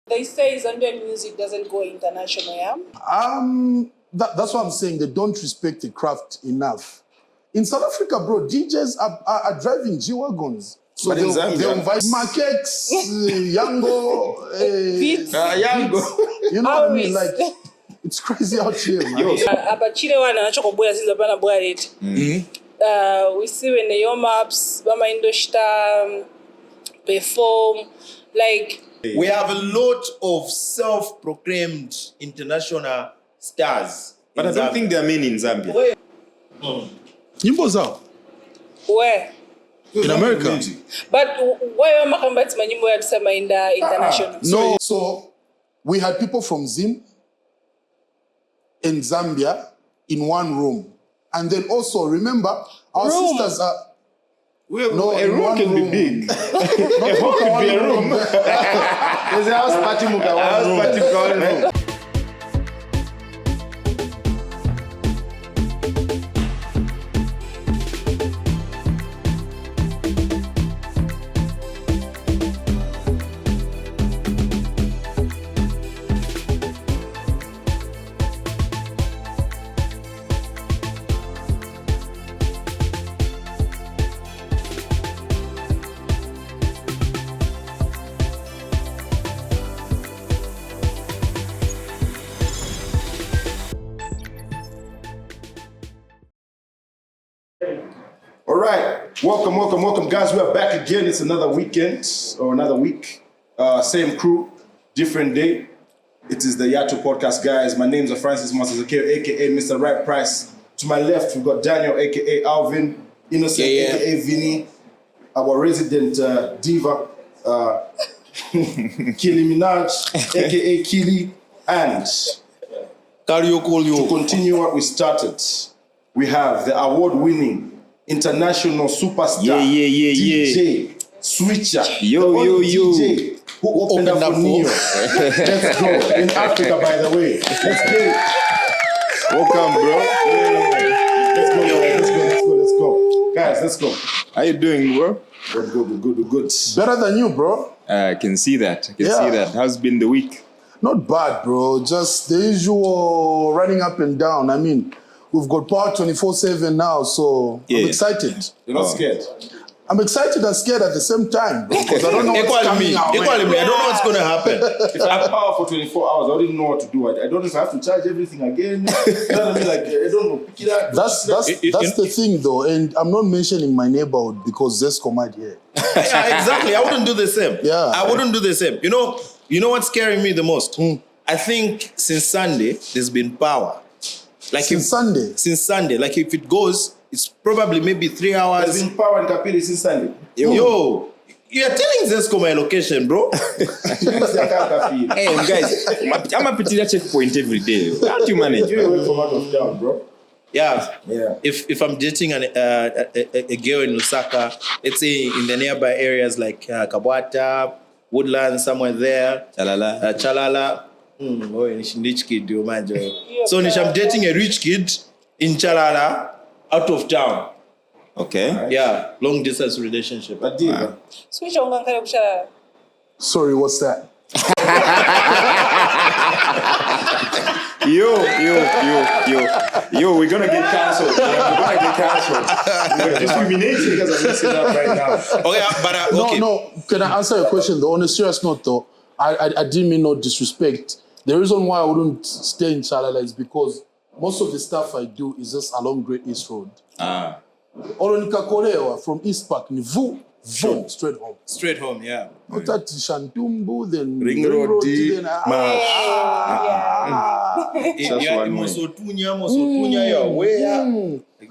They say Zambian music doesn't go international, yeah? That's what I'm saying. They don't respect the craft enough. In South Africa, bro, DJs are driving G-Wagons. So but in Zambia, they invite Makex, Yango, Yango. You know what I mean? Like, it's crazy out here, man. We see when the Yomaps, Bama Indoshta perform, like... We have a lot of self-proclaimed international stars. But I don't think there are many in Zambia. Where? Where? In America. But why am I coming back to my international? No, so we had people from Zim in Zambia in one room. And then also, remember, our sisters are... Well, no, a room can be big. A home can be a room. There's a house party muka one room. All right, welcome, guys. We are back again. It's another weekend or another week. Same crew, different day. It is the YATU podcast, guys. My name's Francis Masazakio, aka Mr. Right Price. To my left, we've got Daniel, aka Alvin, Innocent, aka Vinny, our resident diva, Kili Minaj, aka Kili, and to continue what we started, we have the award-winning international superstar DJ Switcher, DJ who opened up for Neo. Let's go in Africa, by the way. Let's go. Welcome, bro. Let's go. Guys, let's go. How you doing, bro? Good. Better than you, bro. I can see that. See that. How's been the week? Not bad, bro. Just the usual running up and down. I mean, we've got power 24/7 now, so I'm excited. You're not scared? I'm excited and scared at the same time, bro, because I don't know what's coming out. Equally me. I don't know what's going to happen. If I have power for 24 hours, I wouldn't know what to do. I don't know if I have to charge everything again. You know what I mean? Like, I don't know. Pick it up. That's the thing, though, and I'm not mentioning my neighborhood because Zesco might hear. Yeah, exactly. I wouldn't do the same. Yeah. I wouldn't do the same. You know what's scaring me the most? I think since Sunday, there's been power. Like Since Sunday. Like if it goes, it's probably maybe 3 hours. There's been power in Kapili since Sunday. Yo, you're telling Zesco my location, bro. Hey, guys, I'm a pretty checkpoint every day. How do you manage? You're away from out of town, bro. Yeah. If I'm dating a girl in Lusaka, let's say in the nearby areas like Kabwata, Woodland, somewhere there, Chalala. Rich kid, so I'm dating a rich kid in Chalala, out of town. Okay. Yeah, long distance relationship. Switch on Chalala. Sorry, what's that? Yo, we're gonna get cancelled. We're discriminating because I'm messing up right now. Okay, but okay. No. Can I answer your question though? On a serious note though, I didn't mean no disrespect. The reason why I wouldn't stay in Chalala is because most of the stuff I do is just along Great East Road. Olonika from East Park, straight home. Straight home, yeah. Not at Shantumbu, then Ring Road, then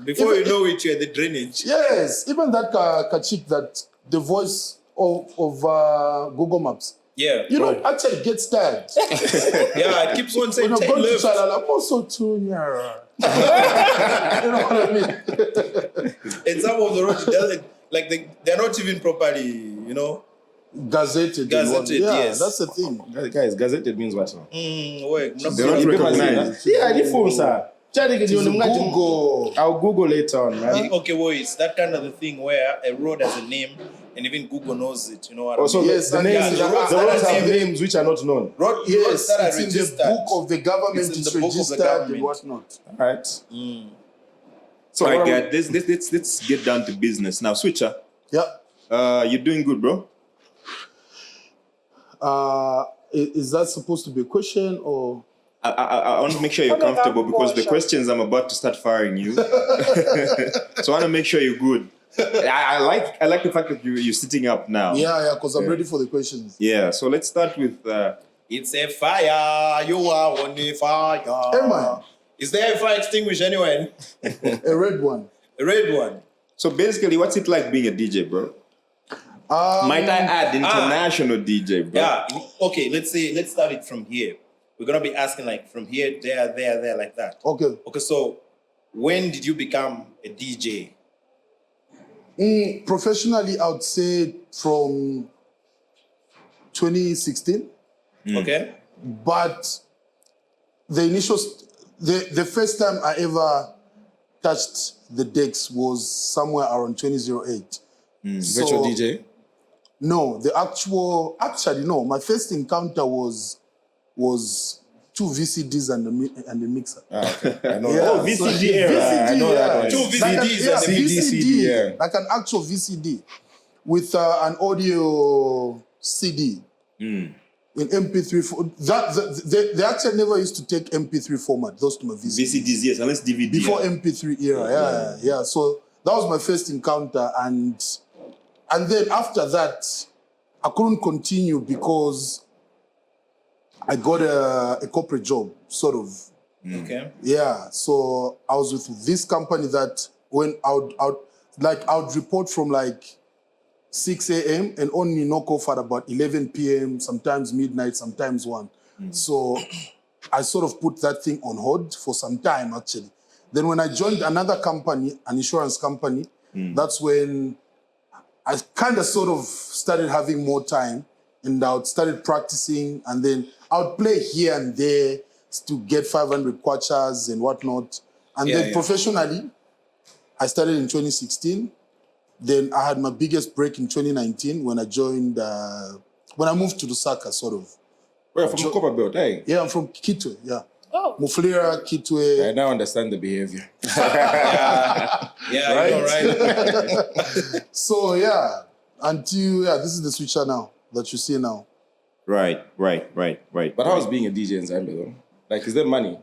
before you know it, you're the drainage. Yes, even that Kachik, that the voice of Google Maps. Yeah. You know, actually gets tired. Yeah, it keeps on saying when I'm going left. to Chalala, I'm also too near. You know what I mean? And some of the roads, they're not even properly, Gazetted. Yes. That's the thing. Guys, gazetted means what? Wait, They're not recognized. Yeah, the phone, sir. Google. I'll Google later on, right? Okay, well, it's that kind of the thing where a road has a name, and even Google knows it. You know what Also, I mean? Yes, the and names, yeah, the roads have names which are not known. Roads Yes, that are it's in the registered. book of the government. It's in It's the book of the registered government. and whatnot. All right. So, All right, what are guys, let's get down to business now. Switcher, Yeah. you're doing good, bro. Is that supposed to be a question or? I want to make sure you're Okay, comfortable that because the portion. questions I'm about to start firing you. So I want to make sure you're good. I like the fact that you're sitting up now. Yeah, because I'm ready for the questions. Yeah. So let's start with. It's a fire. You are on a fire. Hey, man. Is there a fire extinguisher anywhere? A red one. A red one. So basically, what's it like being a DJ, bro? Might I add international DJ, bro? Yeah. Okay. Let's start it from here. We're gonna be asking like from here, there, like that. Okay. Okay. So, when did you become a DJ? Professionally, I would say from 2016. Okay. But the first time I ever touched the decks was somewhere around 2008. virtual DJ? No, actually no. My first encounter was two VCDs and the mixer. Okay. I know Yeah, that. so- VCD era. I know that one. Two Like VCDs yeah, and a VCD, yeah. like an actual VCD with an audio CD in MP3. They actually never used to take MP3 format. Those to my VCDs. VCDs, yes, unless DVD. Before MP3 era, yeah. So that was my first encounter, and then after that, I couldn't continue because I got a corporate job, sort of. Okay. Yeah, so I was with this company that when I would report from like 6 a.m. and only knock off at about 11 p.m., sometimes midnight, sometimes 1. So I sort of put that thing on hold for some time, actually. Then when I joined another company, an insurance company, that's when I kind of sort of started having more time, and I started practicing, and then I would play here and there to get 500 kwachas and whatnot. And then professionally, I started in 2016. Then I had my biggest break in 2019 when I joined, when I moved to Lusaka, sort of. Where from Copperbelt, hey? Yeah, I'm from Kitwe, yeah. Oh. Mufulira, Kitwe. I now understand the behavior. Yeah, you know, right? So, yeah, this is the switcher now that you see now. Right. But how's being a DJ in Zambia, though? Like, is there money?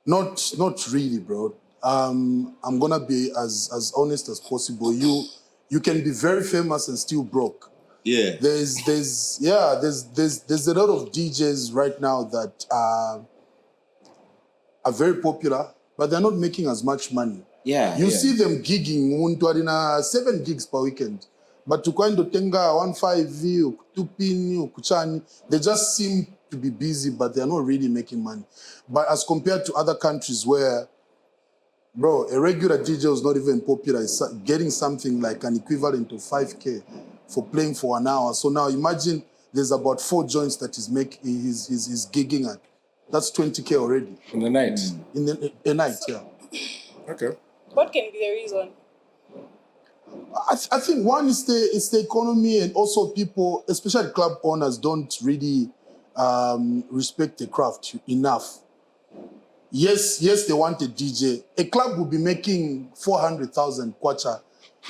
Not really, bro. I'm gonna be as honest as possible. You can be very famous and still broke. Yeah. There's a lot of DJs right now that are very popular, but they're not making as much money. Yeah. You see them gigging muntu alina 7 gigs per weekend. But to kind of tenga 1.5 2 kuchani, they just seem to be busy, but they're not really making money. But as compared to other countries where, bro, a regular DJ is not even popular, is getting something like an equivalent of 5K for playing for an hour. So now imagine there's about 4 joints that he's gigging at. That's 20K already. In the night? In the night, yeah. Okay. What can be the reason? I think one is the economy, and also people, especially club owners, don't really respect the craft enough. Yes, they want a DJ. A club will be making 400,000 kwacha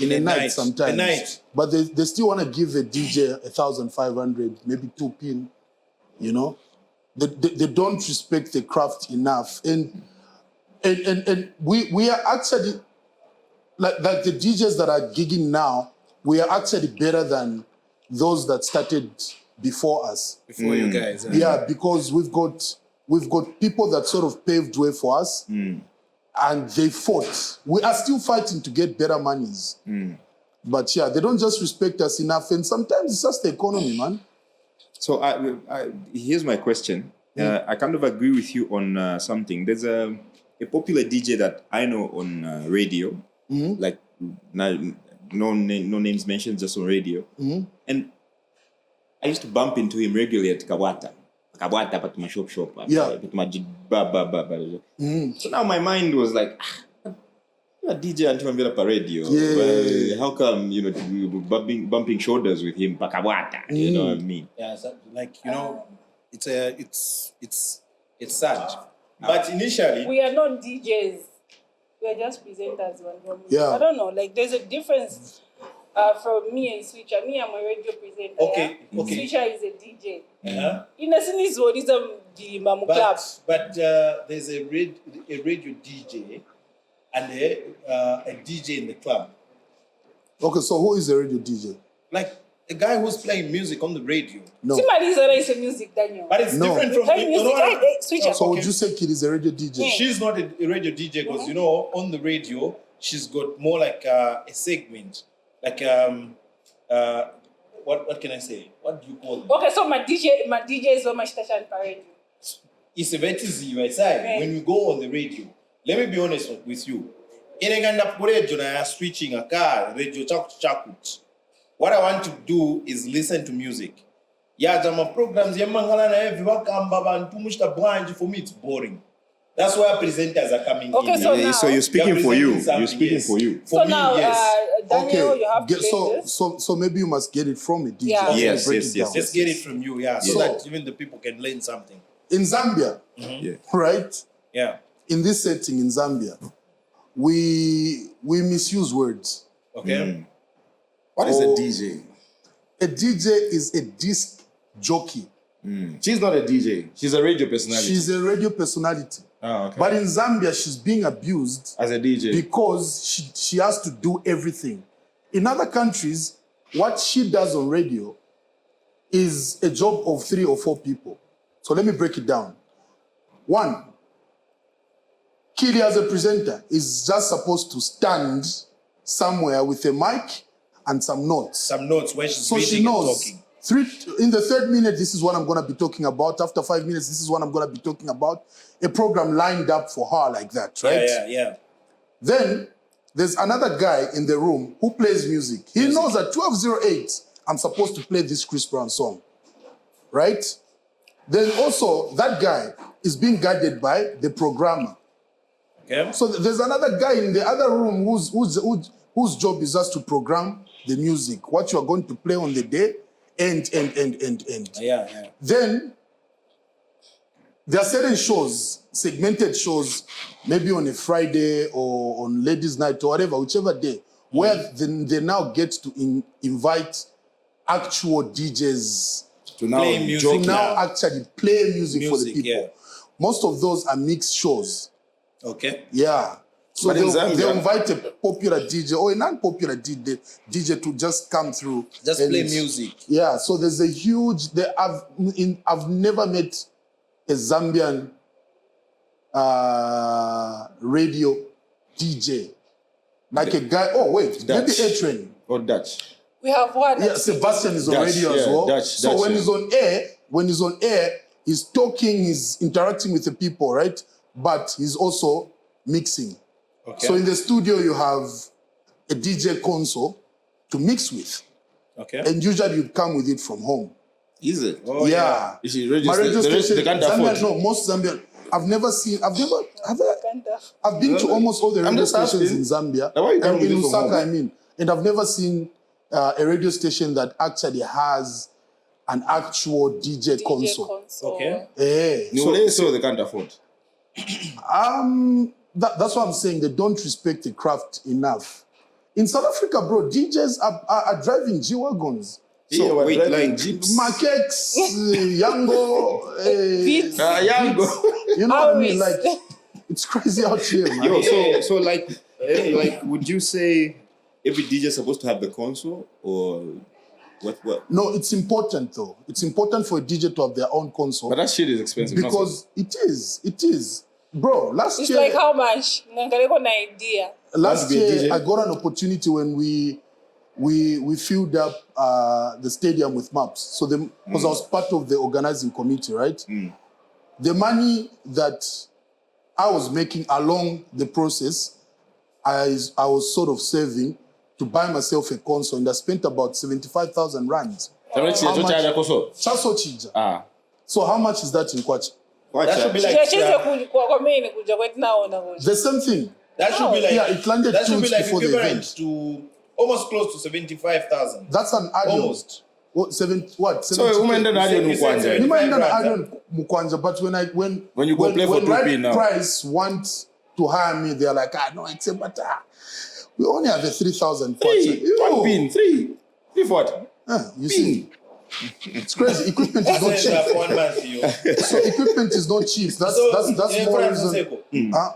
in a night sometimes. A night. But they still want to give a DJ 1,500, maybe 2 pin, you know? They don't respect the craft enough. And we are actually, like the DJs that are gigging now, we are actually better than those that started before us. Before you guys. Yeah, because we've got people that sort of paved way for us, and they fought. We are still fighting to get better monies. But yeah, they don't just respect us enough, and sometimes it's just the economy, man. So here's my question. I kind of agree with you on something. There's a popular DJ that I know on radio, like no names mentioned, just on radio. And I used to bump into him regularly at Kabwata at my shop. Yeah. So now my mind was like, a DJ until I'm up a radio. Yeah. How come, bumping shoulders with him, pakawata, you know what I mean? Yeah, so, like, it's sad. But initially, We are not DJs. We are just presenters. Yeah. I don't know. Like, there's a difference from me and Switcher. Me, I'm a radio presenter. Okay, yeah? okay. Switcher is a DJ. uh-huh. In a sense, what is the Mamu Club? but there's a radio DJ and a DJ in the club. Okay, so who is a radio DJ? Like a guy who's playing music on the radio. No. Somebody is a music, Daniel. But it's No. different from Playing music, Switcher. So would you say Kid is a radio DJ? She's not a radio DJ because on the radio she's got more like a segment, like what can I say? What do you call it? Okay, so my DJ is on my station per radio. It's a bit easy, I say. When you go on the radio, let me be honest with you. Switching a car, radio chakut. What I want to do is listen to music. Yeah, my programs, for me it's boring. That's why presenters are coming Okay, in. so now- So you're speaking for you. You're speaking yes. for you. For So me, now, yes. Daniel, you have to Get, play this. so maybe you must get it from a DJ. Yeah. Okay, Yes, break yes, it yes, down. Let's get it from you, yeah, so So- that even the people can learn something. In Zambia, Yeah. right? Yeah. In this setting in Zambia, we misuse words. Okay. What is Oh. a DJ? A DJ is a disc jockey. She's not a DJ. She's a radio personality. She's a radio personality. okay. But in Zambia, she's being abused As a DJ. because she has to do everything. In other countries, what she does on radio is a job of 3 or 4 people. So let me break it down. 1, Kili as a presenter is just supposed to stand somewhere with a mic and some notes. Some notes where she's So she reading and knows talking. in the 3rd minute, this is what I'm going to be talking about. After 5 minutes, this is what I'm going to be talking about. A program lined up for her like that, right? Yeah. Then there's another guy in the room who plays music. He knows at 12:08, I'm supposed to play this Chris Brown song, right? Then also that guy is being guided by the programmer. Okay. So there's another guy in the other room whose job is just to program the music, what you are going to play on the day, and. Yeah. Then there are certain shows, segmented shows, maybe on a Friday or on ladies' night or whatever, whichever day, where they now get to invite actual DJs to now Play music. to now actually play music for the Music, people. yeah. Most of those are mixed shows. Okay. Yeah. So But in Zambia- they'll invite a popular DJ or a non-popular DJ to just come through. Just and- play music. Yeah, so there's a huge. I've never met a Zambian radio DJ like a guy. Oh wait, maybe Dutch. A-Train. Or Dutch. We have one. Yeah, Sebastian is on Dutch, radio as yeah, well. Dutch, so Dutch, when yeah. he's on air, he's talking, he's interacting with the people, right? But he's also mixing. Okay. So in the studio, you have a DJ console to mix with, Okay. and usually you come with it from home. Is it? Oh, yeah. Is she My registered? radio station, They can't Zambian, afford. no, most Zambian. I've been to almost all the radio just stations in asking. Zambia, Now, why you and coming in with it from Lusaka, home? I mean, and I've never seen a radio station that actually has an actual DJ console. Okay. Eh, So they can't afford. that's what I'm saying. They don't respect the craft enough. In South Africa, bro, DJs are driving G-Wagons. Yeah, we're wait, driving like- jeeps. Makex, Yango, Beats. Yango. you know what I mean? Always. Like, it's crazy out here, man. Yo, so like, would you say every DJ is supposed to have the console or what? No, it's important though. It's important for a DJ to have their own console But that shit is expensive. not because it is. Bro, last It's year, like how much? Nangaleko na idea. last to be a year DJ? I got an opportunity when we filled up the stadium with maps. So because I was part of the organizing committee, right? The money that I was making along the process, I was sort of saving to buy myself a console, and I spent about 75,000 rands. How much? Chaso chija. Ah. So how much is that in Kwacha? That should be like Chiche kuja kwa mimi kuja kwetu naona kuja. The same thing. That should be like Yeah, it landed that 2 should be weeks like before the equivalent event. to almost close to 75,000. That's an audio. Almost. What, 7, what? So 70K? women don't have You you said Kwanja. You might not 75 I don't Mukwanja, but when you go play for when 2p Right now. Price want to hire me, they're like, no, it's a matter. We only have a 3,000 Three. One pin. Three. Three for what? You see, it's crazy. Equipment is not Send that cheap. for 1 month, yo. So equipment is not cheap. That's more reason.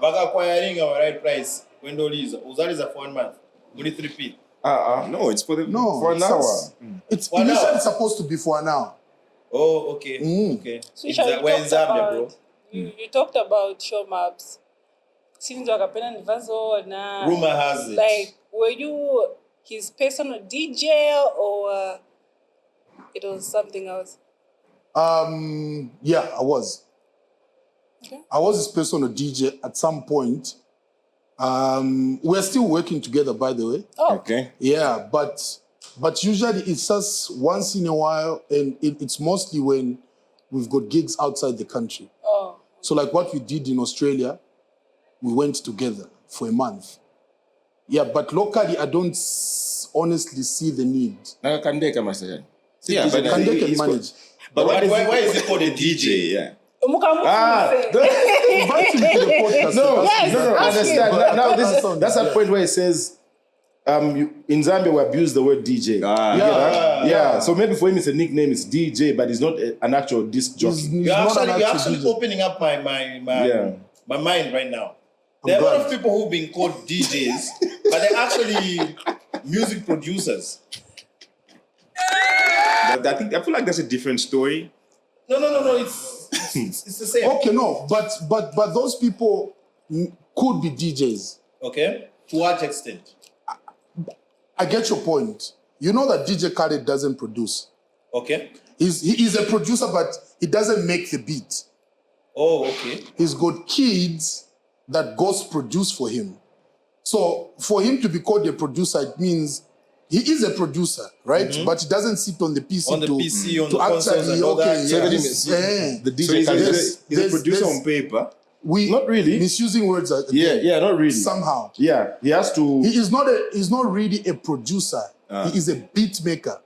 Acquiring our right price when uzaliza for 1 month. Only 3p. No, it's for the No, For an hour. It's For an initially hour. supposed to be for an hour. Oh, okay. Okay. Switch, We're in Zambia, bro. You talked about show maps. Since wakapenda nivazo na Rumor has it. like, were you his personal DJ or it was something else? Yeah, I was. Okay. I was his personal DJ at some point. We're still working together, by the way. Oh, Okay. Yeah, but usually it's just once in a while, and it's mostly when we've got gigs outside the country. oh, So like what we did in Australia, we went together for a month. Yeah, but locally, I don't honestly see the need. Nakakandeka master. Yeah, but Can they it's can manage? But Why is it called a DJ? Yeah. Invite him to the podcast. No, Yes, no, ask understand. him. Now That's that's a point where it says, in Zambia we abuse the word DJ. Yeah. So maybe for him it's a nickname, it's DJ, but it's not an actual disc jockey. He's You're not an actually actual DJ. opening up my mind right now. There are a glad. lot of people who've been called DJs, but they're actually music producers. But I feel like that's a different story. No. It's the same. Okay, no, but those people could be DJs. Okay. To what extent? I get your point. You know that DJ Khaled doesn't produce. Okay. He's a producer, but he doesn't make the beat. Oh, okay. He's got kids that ghost produce for him. So for him to be called a producer, it means he is a producer, right? But he doesn't sit on the PC On the to, PC, on to the consoles actually, and all okay, that. yeah, So this- the DJ So he's Khaled. a producer there's- on paper. we Not really. misusing words Yeah, not really. somehow. Yeah, he has to. He's not really a producer. He is a beat maker.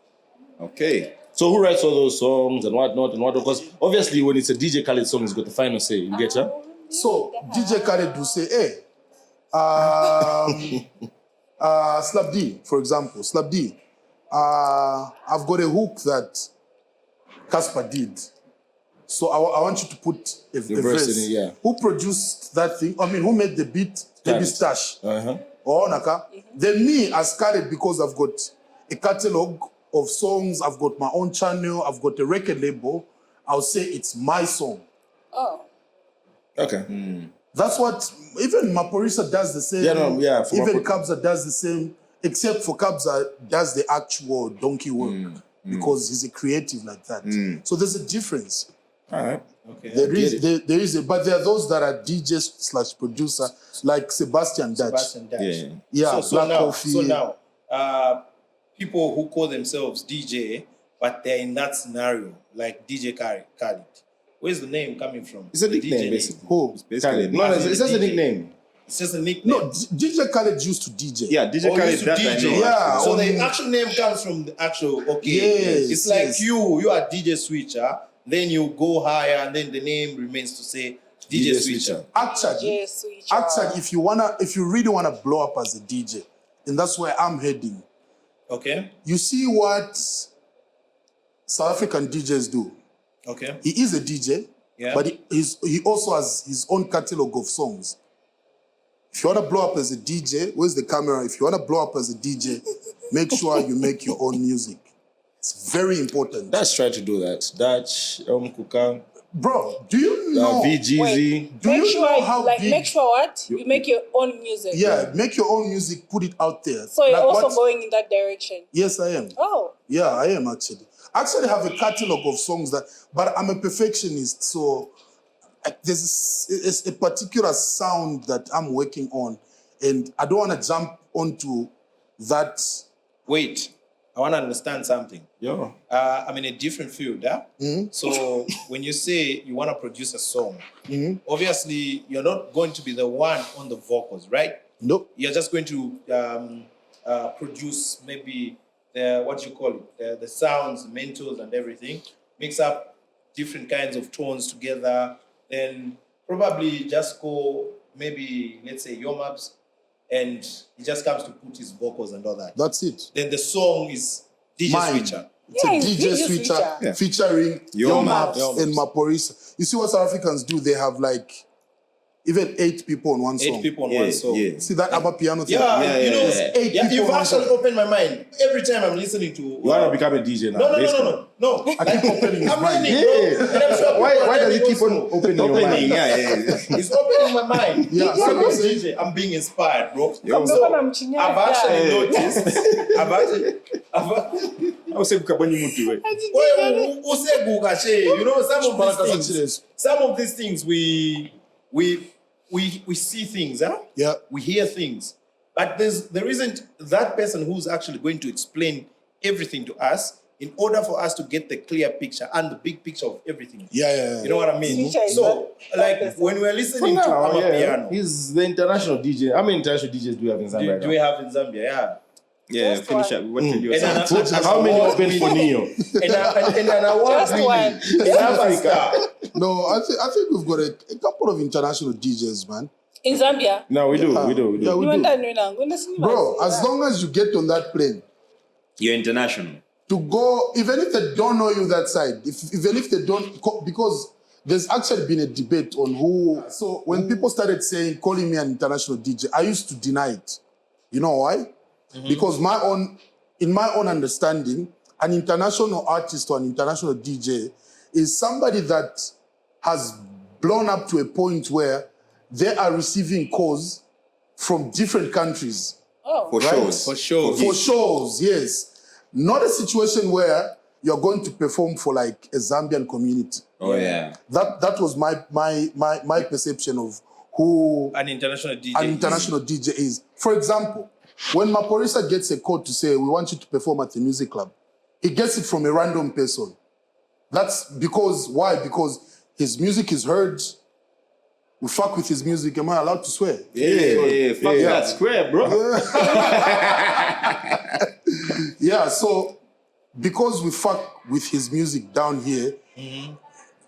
Okay. So who writes all those songs and whatnot and what? Because obviously when it's a DJ Khaled song, he's got the final say. You get ya? So DJ Khaled will say, hey, Slap D, for example, Slap D, I've got a hook that Casper did. So I want you to put a verse verse. in it, yeah. Who produced that thing? I mean, who made the beat? Maybe Stash. Uh-huh. Or Naka. Then me as Khaled, because I've got a catalog of songs, I've got my own channel, I've got a record label, I'll say it's my song. oh. Okay. That's what even Maporisa does the same. For Even Kabza does the same, except for Kabza does the actual donkey work because he's a creative like that. So there's a difference. All right. Okay. There is, but there are those that are DJs / producer like Sebastian Dutch. Sebastian Dash. Yeah. Yeah, So Black now, Coffee. people who call themselves DJ, but they're in that scenario, like DJ Khaled. Where's the name coming from? It's a The nickname, DJ basically. Who? Basically. No, it's just a DJ. nickname. It's just a nickname. No, DJ Khaled used to DJ. Yeah, DJ Oh, Khaled, used to that I DJ. know. Yeah. So on- the actual name comes from the actual, okay. Yes, It's like yes. you are DJ Switcher, then you go higher, and then the name remains to say DJ Switcher. Actually, Yes, switch. if you really wanna blow up as a DJ, and that's where I'm heading. Okay? You see what South African DJs do. Okay. He is a DJ, Yeah. but he also has his own catalog of songs. If you want to blow up as a DJ, where's the camera? If you want to blow up as a DJ, make sure you make your own music. It's very important. Dutch tried to do that. Dutch, Kuka, Bro, do you know? VGZ. Do make you sure, know how like, big? make sure what you make your own music. Yeah, make your own music, put it out there. So you're Like also what- going in that direction. Yes, I am. Oh, Yeah, I am actually. I actually have a catalog of songs but I'm a perfectionist, so there's a particular sound that I'm working on, and I don't want to jump onto that. Wait. I want to understand something. Yeah. I'm in a different field. So when you say you want to produce a song, obviously you're not going to be the one on the vocals, right? Nope. You're just going to produce maybe the sounds, the mentals and everything, mix up different kinds of tones together, then probably just go maybe, let's say, your maps, and he just comes to put his vocals and all that. That's it. Then the song is DJ Mine. Switcher. It's a DJ switcher featuring Your Maps and Maporisa. You see what South Africans do? They have like even 8 people on one song. 8 people on one song. Yeah. See that Amapiano thing? Yeah, you know, Eight people you've on one actually song. opened my mind every time I'm listening to. You want to become a DJ now? No. I keep opening his I'm mind. learning, bro. And I'm sure Why people are does it learning keep on also. opening your mind? It's opening my mind. Yeah, So so as a DJ, I'm being inspired, bro. Yo. So I've actually noticed. I was saying, "Kabani mutu, eh." Well, who say Guga, che? You know, some of these things we see things, huh? Yeah. We hear things, but there isn't that person who's actually going to explain everything to us in order for us to get the clear picture and the big picture of everything. Yeah. You know what I mean? Switcher is So, that like person. when we're listening to Yeah. Amapiano, He's the international DJ. How many international DJs do we have in Zambia? do we have in Zambia? Yeah. Yeah, Just finish one. up. What tell you? And How many open for Neo? and an award Just winning one. superstar. No, I think we've got a couple of international DJs, man. In Zambia. No, we do. Yeah, we do. Bro, as long as you get on that plane, You're international. to go, even if they don't know you that side, even if they don't, because there's actually been a debate on who. So when people started calling me an international DJ, I used to deny it. You know why? Because in my own understanding, an international artist or an international DJ is somebody that has blown up to a point where they are receiving calls from different countries. For Right? shows. For sure. For shows, yes. Not a situation where you're going to perform for like a Zambian community. Oh yeah. That was my perception of who An international DJ. an international DJ is. For example, when Maporisa gets a call to say, we want you to perform at the music club, he gets it from a random person. That's because, why? Because his music is heard. We fuck with his music. Am I allowed to swear? Yeah. Fuck that square, bro. Yeah, so because we fuck with his music down here,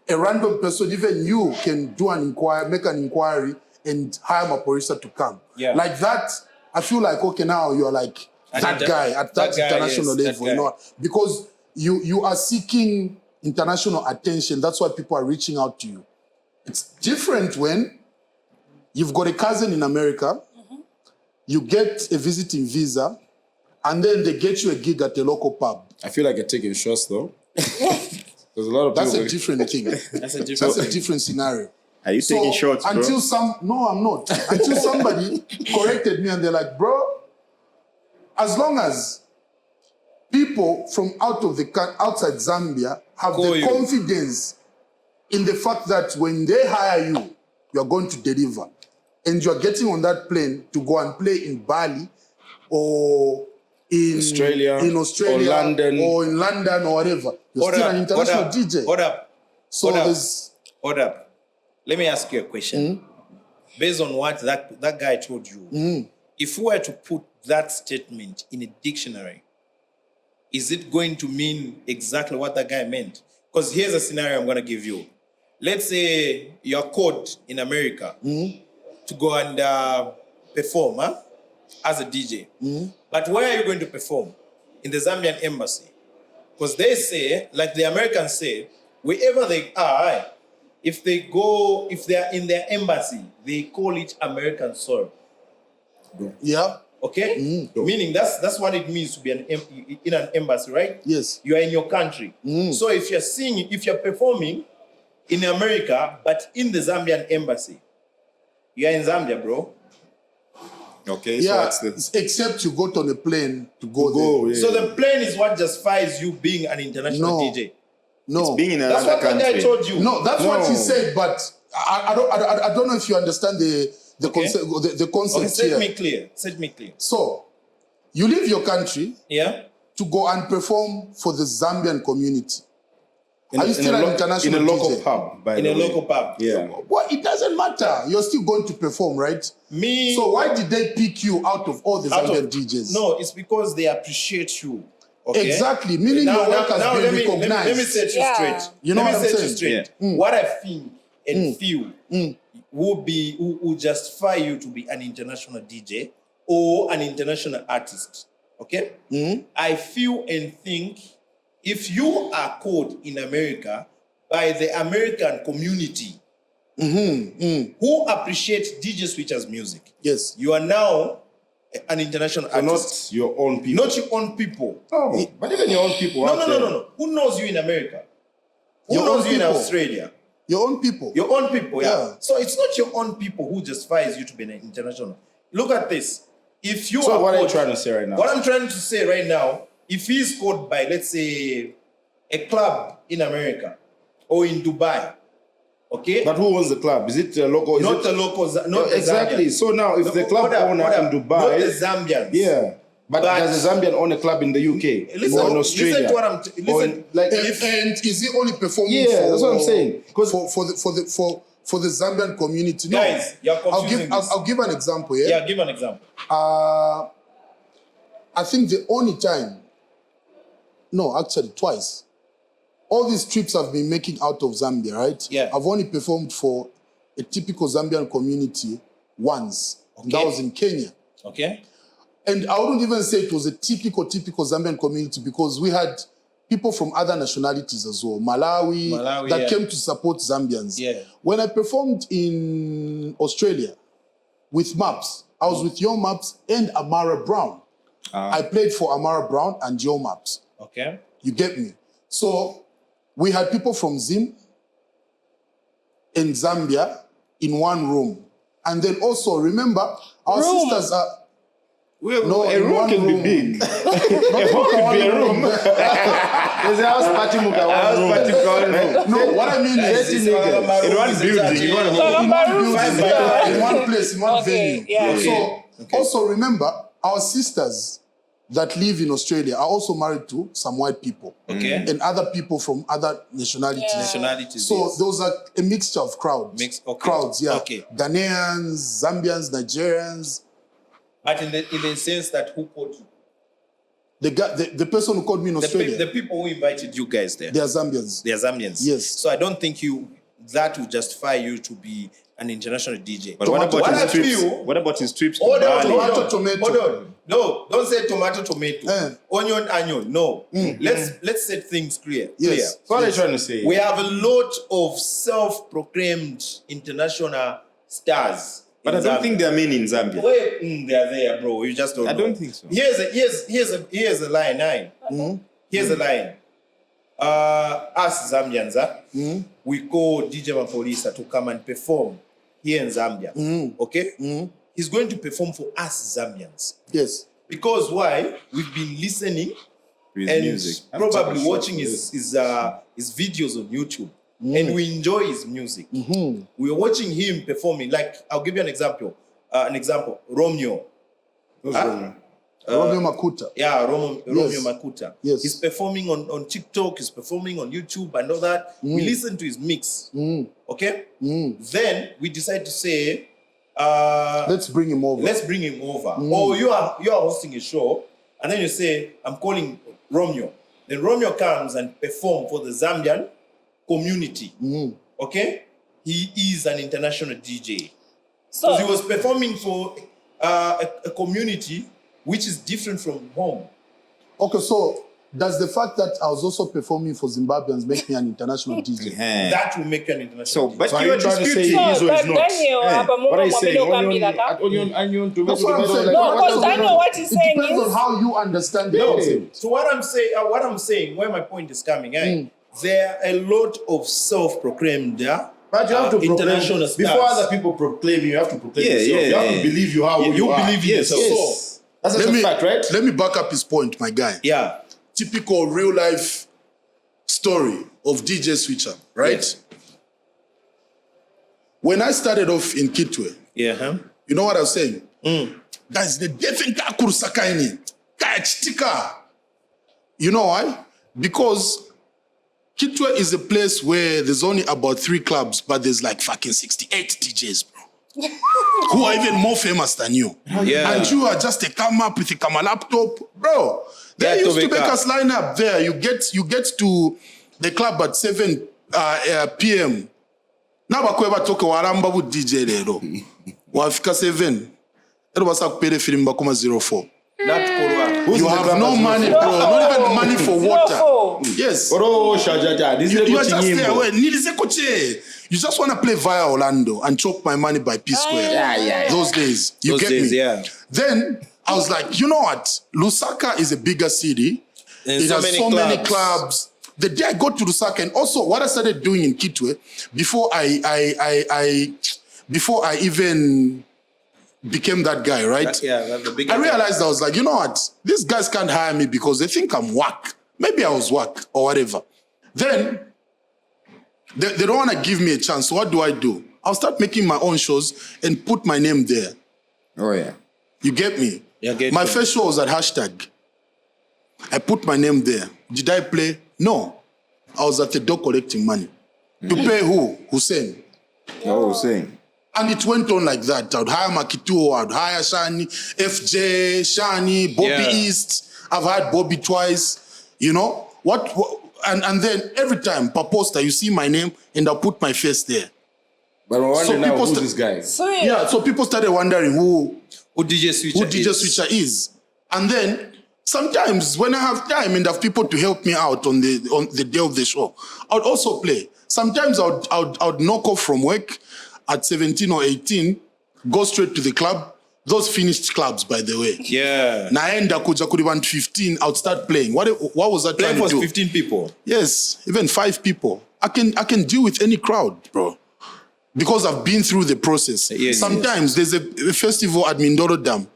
a random person, even you, can do make an inquiry and hire Maporisa to come. Yeah. Like that, I feel like, okay, now you're like that guy at that international level, you know, because you are seeking international attention. That's why people are reaching out to you. It's different when you've got a cousin in America, you get a visiting visa, and then they get you a gig at a local pub. I feel like you're taking shots though. There's a lot of That's people. a different thing. That's a different That's a different scenario. Are you taking shots, bro? No, I'm not. Until somebody corrected me and they're like, bro, as long as people from outside Zambia have the confidence in the fact that when they hire you, you're going to deliver. And you're getting on that plane to go and play in Bali or in Australia or London. or in London or whatever. You're still an international DJ. Hold up. So Hold up. Let me ask you a question. Based on what that guy told you, if we were to put that statement in a dictionary, is it going to mean exactly what that guy meant? Because here's a scenario I'm going to give you. Let's say you're called in America to go and perform as a DJ. But where are you going to perform? In the Zambian embassy. Because they say, like the Americans say, wherever they are, if they are in their embassy, they call it American soil. yeah. Okay? Meaning that's what it means to be in an embassy, right? Yes. You are in your country. So if you're performing in America, but in the Zambian embassy, you're in Zambia, bro. Okay, Yeah, so that's except you got on a plane to go there. So the plane is what justifies you being an international No. DJ. No, being in That's another what that guy country. told you. no, that's what he said. But I don't know if you understand the Okay. concept. The Okay, concept set here. me clear. Set me clear. So, you leave your country Yeah? to go and perform for the Zambian community? Are you still in an international in a local DJ? pub, by In the a way. local pub. Yeah. Well, it doesn't matter. You're still going to perform, right? So why did they pick you out of all the Zambian DJs? No, it's because they appreciate you. Okay? Exactly. Meaning your work has been recognized. Let me set you straight. You know let what me I'm set saying? you straight. Yeah. What I think and feel will justify you to be an international DJ or an international artist. Okay? I feel and think if you are called in America by the American community who appreciate DJ Switcher's music, Yes. you are now an international So artist. not your own people. Not your own people. Oh, but even your own people. No, out no, there. no, no, no. Who knows you in America? Who Your knows own you in people. Australia? Your own people. Your own people, yeah. Yeah. So it's not your own people who justifies you to be an international. Look at this. If you So are what are you called- trying to say right now? What I'm trying to say right now, if he's called by, let's say, a club in America or in Dubai, okay? But who owns the club? Is it a local? Is Not it, the locals, not No, the exactly. Zambians. So now, if the club Hold up, owner hold in up. Dubai, Not the Zambians. yeah. But But- does the Zambian own a club in the UK Listen, or in Australia? listen to what I'm Or listen. in, like And is he only performing Yeah, for, that's what I'm saying. 'Cause- for the Zambian community? No. Guys, you're confusing this. I'll give an example, yeah? Yeah, give an example. I think the only time, no, actually twice, all these trips I've been making out of Zambia, right? Yeah. I've only performed for a typical Zambian community once. And that Okay. was in Kenya. Okay? And I wouldn't even say it was a typical Zambian community because we had people from other nationalities as well. Malawi that yeah. came to support Zambians. Yeah. When I performed in Australia with Maps, I was with Yo Maps and Amara Brown. I played for Amara Brown and Yo Maps. Okay. You get me? So we had people from Zim and Zambia in one room. And then also, remember, our sisters are... No, a in room one can room. be big. A home could be a room. There's a house party muka one room. No, what I mean is... 30 niggas. In one building, in one home. in one building, yeah, in one place, in one Okay, venue. yeah. So, also remember, our sisters that live in Australia are also married to some white people. Okay. And other people from other nationalities. Yeah. Nationalities. So yes. those are a mixture of crowds. Okay. Crowds, yeah. Okay. Ghanaians, Zambians, Nigerians. But in the sense that who called you? The person who called me in Australia, The people who invited you guys there. they are Zambians. They are Zambians. Yes. So I don't think that would justify you to be an international DJ. But what Tomato- about What his I trips? feel- What about his trips to Hold on, Bali? hold on, Tomato, tomato. hold on. No, don't say tomato. Eh. Onion. No. Let's set things clear. Yes. So what are you trying to say? We have a lot of self-proclaimed international stars. But I in don't Zambia. think there are many in Zambia. Wait, they are there, bro. You just don't know. I don't think so. Here's a line, Here's a line. Us Zambians, we call DJ Mapolisa to come and perform here in Zambia. Okay? He's going to perform for us Zambians. Yes. Because why? We've been listening To his and music. probably watching his videos on YouTube. And we enjoy his music. We are watching him performing. Like, I'll give you an example. Romeo. Romeo Makuta. Yeah, Romeo Yes. Makuta. Yes. He's performing on TikTok, he's performing on YouTube and all that. We listen to his mix. Okay? Then we decide to say, Let's bring him over. let's bring him over. Or you are hosting a show, and then you say, I'm calling Romeo. Then Romeo comes and perform for the Zambian community. Okay? He is an international DJ. So, Because he was performing for a community which is different from home. Okay, so does the fact that I was also performing for Zimbabweans make me an international DJ? Eh. That will make you an international So, DJ. but So are you are you trying to say disputing. he is or is not? Daniel, hapa Mungu What are you saying? mwambie ukambila ka? Onion, tomato, That's what I'm tomato, saying. like, No, what- because Daniel, what he's It saying depends on is, how you understand the No. concept. So what I'm saying, where my point is coming, there are a lot of self-proclaimed But you have to international proclaim, stars. before other people proclaim you, you have to proclaim Yeah, yourself. yeah, you have yeah. to believe you how You are. believe in Yes, yourself. yes. That's a fact, right? Let me back up his point, my guy. Yeah. Typical real life story of DJ Switcher, right? Yes. When I started off in Kitwe, Yeah. you know what I was saying? Guys, the definitely Lusaka ini. Chitika. You know why? Because Kitwe is a place where there's only about 3 clubs, but there's like fucking 68 DJs, bro. Who are even more famous than you. Yeah. And you are just a come up with a camera laptop. Bro, they used to make us line up there. You get to the club at 7 p.m. Now bakweba toke waramba bu DJ lero. Wafika 7. Ero basa kupere film bakoma 04. You have no money, bro. Not even money for water. Yes. You are just there. You just want to play via Orlando and choke my money by P Square. Yeah. Those days. You get me? Yeah. Then I was like, you know what? Lusaka is a bigger city. It has so many clubs. The day I got to Lusaka, and also what I started doing in Kitwe, before I even became that guy, right? The bigger I realized I was like, you know what? These guys can't hire me because they think I'm whack. Maybe I was whack or whatever. Then they don't want to give me a chance. So what do? I'll start making my own shows and put my name there. Oh, yeah. You get me? Yeah, my first show was at Hashtag. I put my name there. Did I play? No. I was at the door collecting money. To pay who? Hussein. Oh, Hussein. And it went on like that. I would hire Makito, I would hire Shani, FJ, Shani, Bobby East. I've hired Bobby twice. You know? And then every time, per poster, you see my name and I'll put my face there. But I wonder now who's this guy? So people started wondering who DJ Switcher is. And then sometimes when I have time and have people to help me out on the day of the show, I would also play. Sometimes I would knock off from work at 17 or 18, go straight to the club. Those finished clubs, by the way. Yeah. Naenda kuja kuriban 15, I would start playing. What was I trying to do? Playing for 15 people. Yes, even 5 people. I can deal with any crowd, bro. Because I've been through the process. Sometimes there's a festival at Mindoro Dam,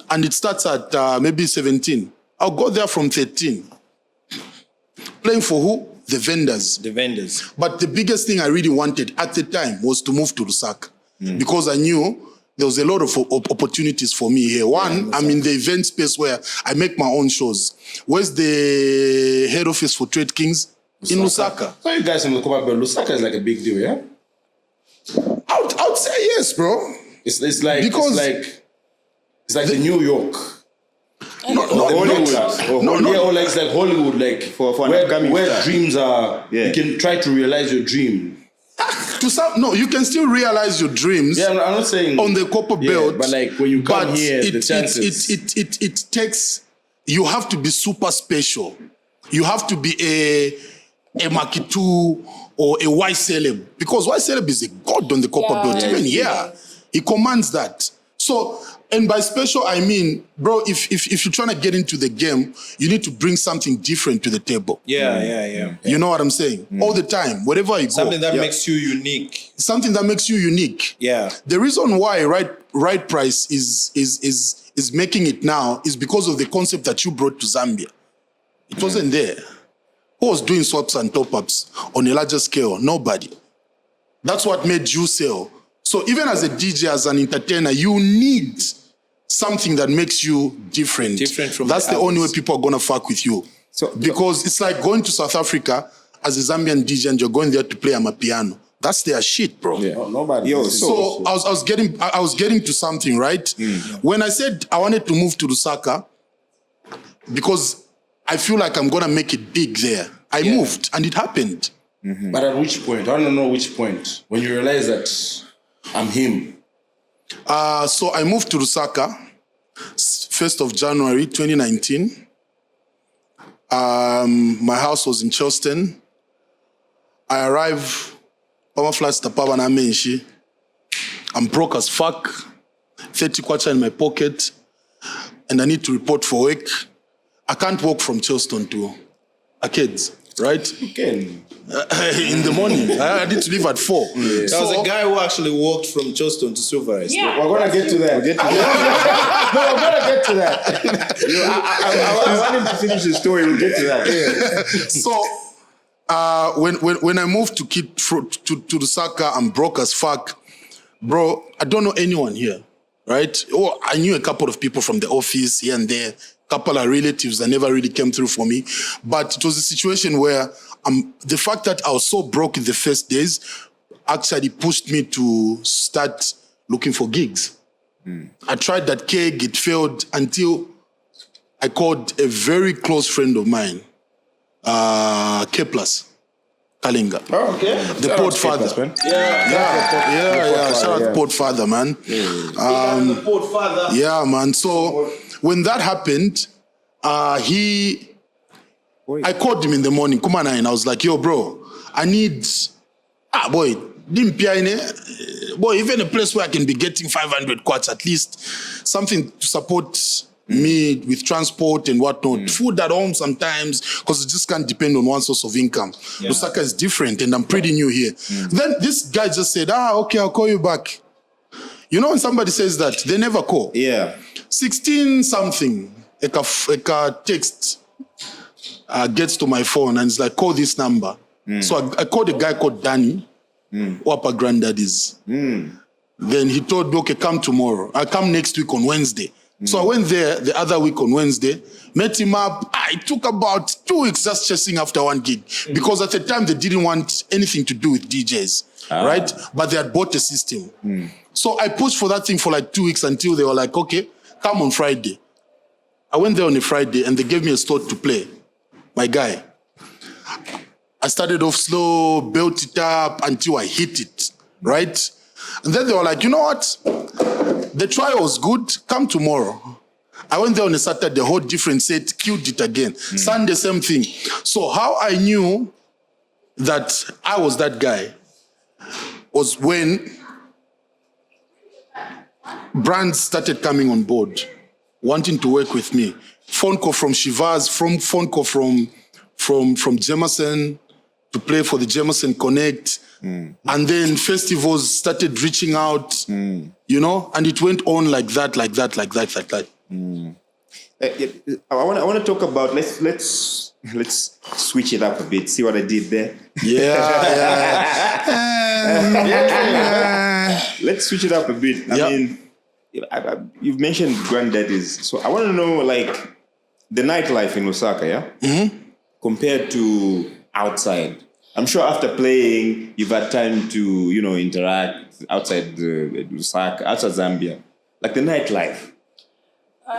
and it starts at maybe 17. I'll go there from 13. Playing for who? The vendors. The vendors. But the biggest thing I really wanted at the time was to move to Lusaka. Because I knew there was a lot of opportunities for me here. One, I'm in the event space where I make my own shows. Where's the head office for Trade Kings? In Lusaka. So you guys in Lusaka is like a big deal, yeah? I would say yes, bro. It's like the New York. It's like Hollywood, like for where dreams are. Yeah. You can try to realize your dream. You can still realize your dreams. Yeah, I'm not saying on the copper belt, but like when you come here, the chances. It takes. You have to be super special. You have to be a Makitu or a Y Celeb, because Y Celeb is a god on the copper belt. Even he commands that. So, and by special I mean, bro, if you're trying to get into the game, you need to bring something different to the table. Yeah. You know what I'm saying? All the time, wherever you go. Something that makes you unique. Something that makes you unique. Yeah. The reason why Right Price is making it now is because of the concept that you brought to Zambia. It wasn't there. Who was doing swaps and top-ups on a larger scale? Nobody. That's what made you sell. So even as a DJ, as an entertainer, you need something that makes you different. Different from That's the only way people are going to fuck with you. Because it's like going to South Africa as a Zambian DJ and you're going there to play Amapiano. That's their shit, bro. Yeah, nobody. I was getting to something, right? When I said I wanted to move to Lusaka, because I feel like I'm going to make it big there. I moved, and it happened. But at which point? I don't know which point. When you realize that I'm him. So I moved to Lusaka, 1st of January, 2019. My house was in Charleston. I arrived, I'm broke as fuck, 30 kwacha in my pocket, and I need to report for work. I can't walk from Charleston to Arcades, right? You can. In the morning. I need to leave at 4. Yeah. There was a guy who actually walked from Charleston to Silverest. Yeah. We're going to get to that. No, we're going to get to that. I want him to finish the story. We'll get to that. So, when I moved to Lusaka, I'm broke as fuck. Bro, I don't know anyone here, right? I knew a couple of people from the office here and there. couple of relatives that never really came through for me. But it was a situation where the fact that I was so broke in the first days actually pushed me to start looking for gigs. I tried that keg, it failed until I called a very close friend of mine, K-Plus, Kalinga. Oh, okay. The Port Father. Yeah. Shout out Port Father, man. The Port Father. Yeah, man. So when that happened, I called him in the morning, Kumana, and I was like, yo, bro, I need, even a place where I can be getting 500 kwads, at least something to support me with transport and whatnot. Food at home sometimes, because it just can't depend on one source of income. Lusaka is different, and I'm pretty new here. Then this guy just said, okay, I'll call you back. You know when somebody says that, they never call. 16 something, a text gets to my phone and it's like, call this number. So I called a guy called Danny, Wapa Granddaddy's. Then he told me, okay, come tomorrow. I'll come next week on Wednesday. So I went there the other week on Wednesday, met him up. It took about 2 weeks just chasing after one gig. Because at the time, they didn't want anything to do with DJs, right? But they had bought a system. So I pushed for that thing for like 2 weeks until they were like, okay, come on Friday. I went there on a Friday and they gave me a slot to play. My guy. I started off slow, built it up until I hit it, right? And then they were like, you know what? The trial was good. Come tomorrow. I went there on a Saturday, whole different set, killed it again. Sunday, same thing. So how I knew that I was that guy was when brands started coming on board, wanting to work with me. Phone call from Shivaz, phone call from Jameson to play for the Jameson Connect. And then festivals started reaching out, you know, and it went on like that. I want to talk about, let's switch it up a bit. See what I did there? Let's switch it up a bit. I mean, you've mentioned granddaddies. So I want to know, like, the nightlife in Lusaka, compared to outside. I'm sure after playing, you've had time to, you know, interact outside Lusaka, outside Zambia. Like the nightlife.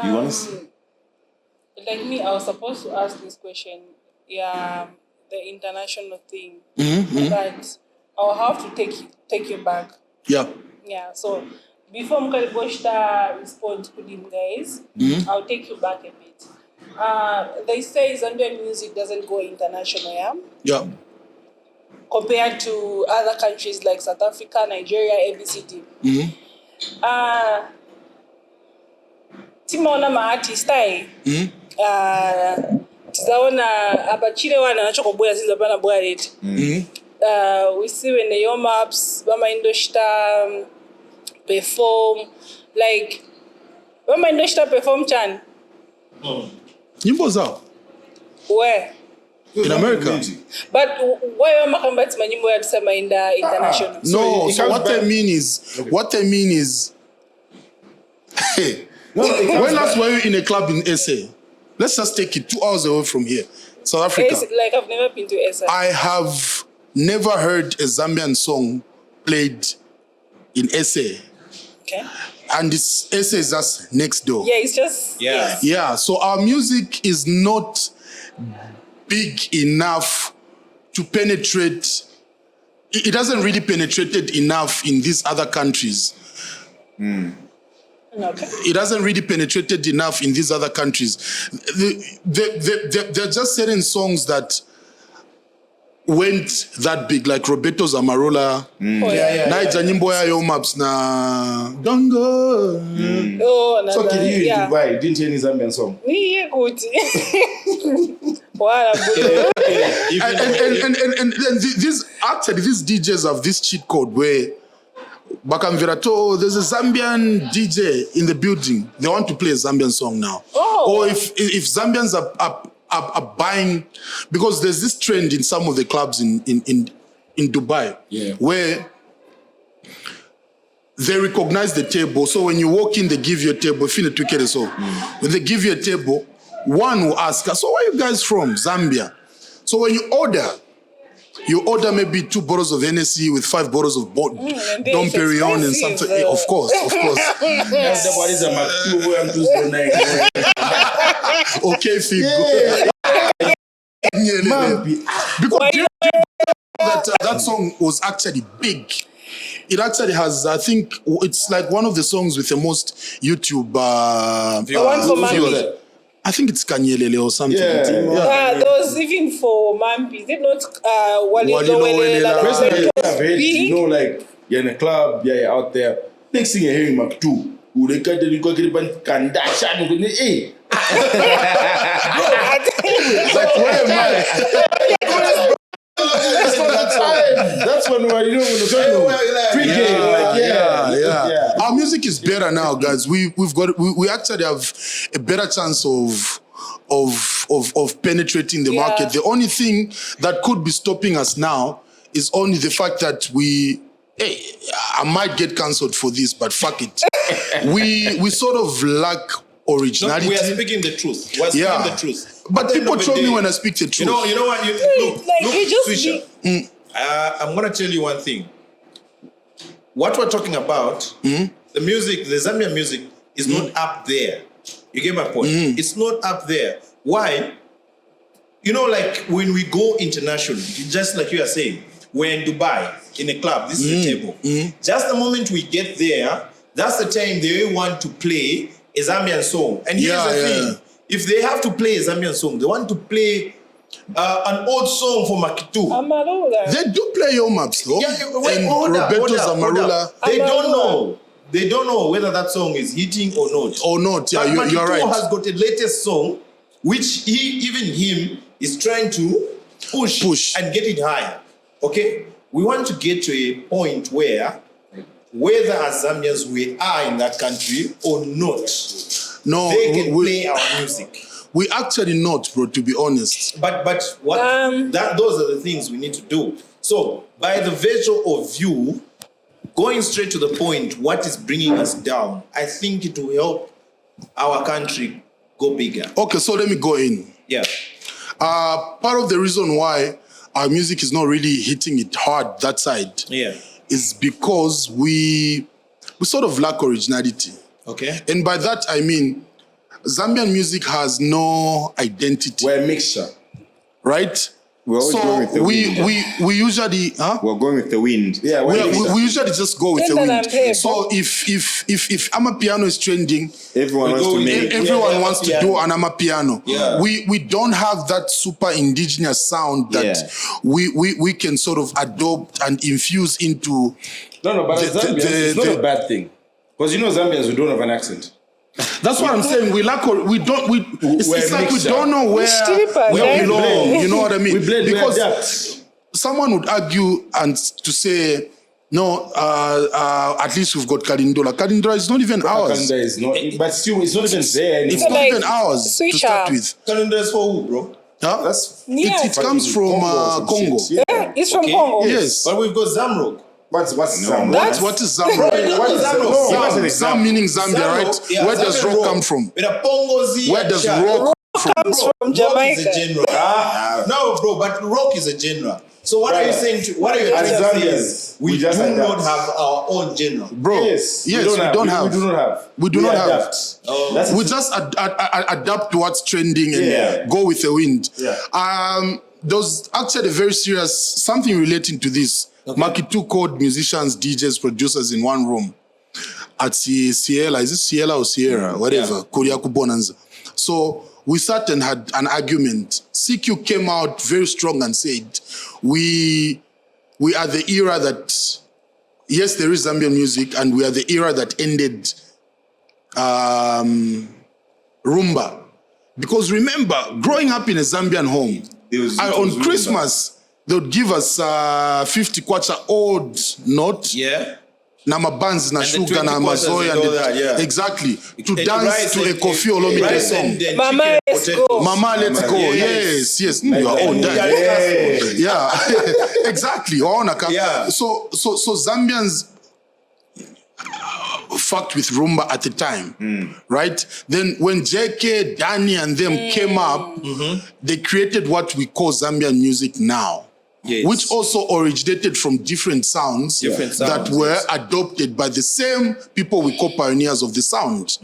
You want to Like me, I was supposed to ask this question. The international thing. But I'll have to take you back. Yeah, so before Mkaliboshta respond to them guys, I'll take you back a bit. They say Zambian music doesn't go international, compared to other countries like South Africa, Nigeria, ABCD. Timaona ma-artist tizaona abachile wana nachokoboya sinza bana boya leti. We see when the Yomaps, Bama Indoshta perform, like Bama Indoshta perform chan. Nyimbo zao? Where? In America. But why am I coming back to my nyimbo ya tusema in the international? No, so what I mean is, hey, when last were you in a club in SA? Let's just take it 2 hours away from here, South Africa. Like I've never been to SA. I have never heard a Zambian song played in SA. Okay. And SA is just next door. Yeah, it's just... Yeah, so our music is not big enough to penetrate. It hasn't really penetrated enough in these other countries. Okay. It hasn't really penetrated enough in these other countries. There are just certain songs that went that big, like Roberto's Amarola, Naija nyimbo ya Yomaps na Dongo. So can you in Dubai? You didn't hear any Zambian song? Yeah, good. And these DJs have this cheat code where Bakamvirato, there's a Zambian DJ in the building. They want to play a Zambian song now. Or if Zambians are buying, because there's this trend in some of the clubs in Dubai, where they recognize the table. So when you walk in, they give you a table. When they give you a table, one will ask, so where are you guys from? Zambia. So when you order maybe 2 bottles of Hennessy with 5 bottles of Dom Perignon and something. Of course. Okay, Figo. Because that song was actually big. It actually has, I think, it's like one of the songs with the most YouTube views. I think it's Kanyelele or something. Those even for Mampi. They not you know, like you're in a club, you're out there. Next thing you're hearing Mark 2. Like where am I? That's when we're pre-game. Our music is better now, guys. We actually have a better chance of penetrating the market. The only thing that could be stopping us now is only the fact that I might get cancelled for this, but fuck it. We sort of lack originality. No, we are speaking the truth. We are speaking the truth. But people troll me when I speak the truth. You know what? Look, Swisha. I'm going to tell you one thing. What we're talking about, the music, the Zambian music is not up there. You get my point? It's not up there. Why? You know, like when we go internationally, just like you are saying, we're in Dubai, in a club, this is the table. Just the moment we get there, that's the time they want to play a Zambian song. And here's the thing. If they have to play a Zambian song, they want to play an old song for Makitu. They do play your maps though. Roberto Zamarula. They don't know. They don't know whether that song is hitting or not. Or not, yeah, but you're right. Makitu has got a latest song, which even him is trying to push and get it higher. Okay? We want to get to a point where, whether as Zambians we are in that country or not, they can play our music. We actually not, bro, to be honest. But what those are the things we need to do. So by the virtue of you going straight to the point, what is bringing us down, I think it will help our country go bigger. Okay, so let me go in. Yeah. Part of the reason why our music is not really hitting it hard that side is because we sort of lack originality. Okay. And by that I mean Zambian music has no identity. We're a mixture. Right? We're always going with the wind. We usually we're going with the wind. Yeah, we usually just go with the wind. So if Amapiano is trending, everyone wants to do an Amapiano. Yeah. We don't have that super indigenous sound that we can sort of adopt and infuse into. No, but Zambians, it's not a bad thing. Because you know Zambians, we don't have an accent. That's what I'm saying. It's like we don't know where we belong. You know what I mean? Because someone would argue and to say, no, at least we've got Kalindola. Kalindola is not even ours. Is not, but still, it's not even there anymore. It's not even ours to start with. Kalindola is for who, bro? Huh? It comes from Congo. Yeah, it's from Congo. Yes. But we've got Zamrock. What's Zamrock? What is Zamrock? Zam meaning Zambia, right? Yeah, where does rock come from? Where does rock comes from Jamaica? Rock is a genre. No, bro, but rock is a genre. So what are you saying? What are you saying is we do not have our own genre. Bro, yes, we do not have. We do not have. We just adapt to what's trending and go with the wind. Yeah. There's actually a very serious something relating to this. Okay. Makitu called musicians, DJs, producers in one room at Sierra. Is it Sierra or Sierra? Whatever. Kuriaku Bonanza. So we sat and had an argument. CQ came out very strong and said, we are the era that, yes, there is Zambian music, and we are the era that ended rumba. Because remember, growing up in a Zambian home, on Christmas, they would give us 50 kwacha odd note. Yeah. Nama bands, na sugar, na mazoya. Exactly. To dance to a Kofi Olomide song. Mama, let's go. Mama, let's go. Yes. You are old. Yeah. Exactly. Yeah. So Zambians, fucked with rumba at the time, right? Then when JK, Danny, and them came up, they created what we call Zambian music now. Yes. Which also originated from different sounds that were adopted by the same people we call pioneers of the sound.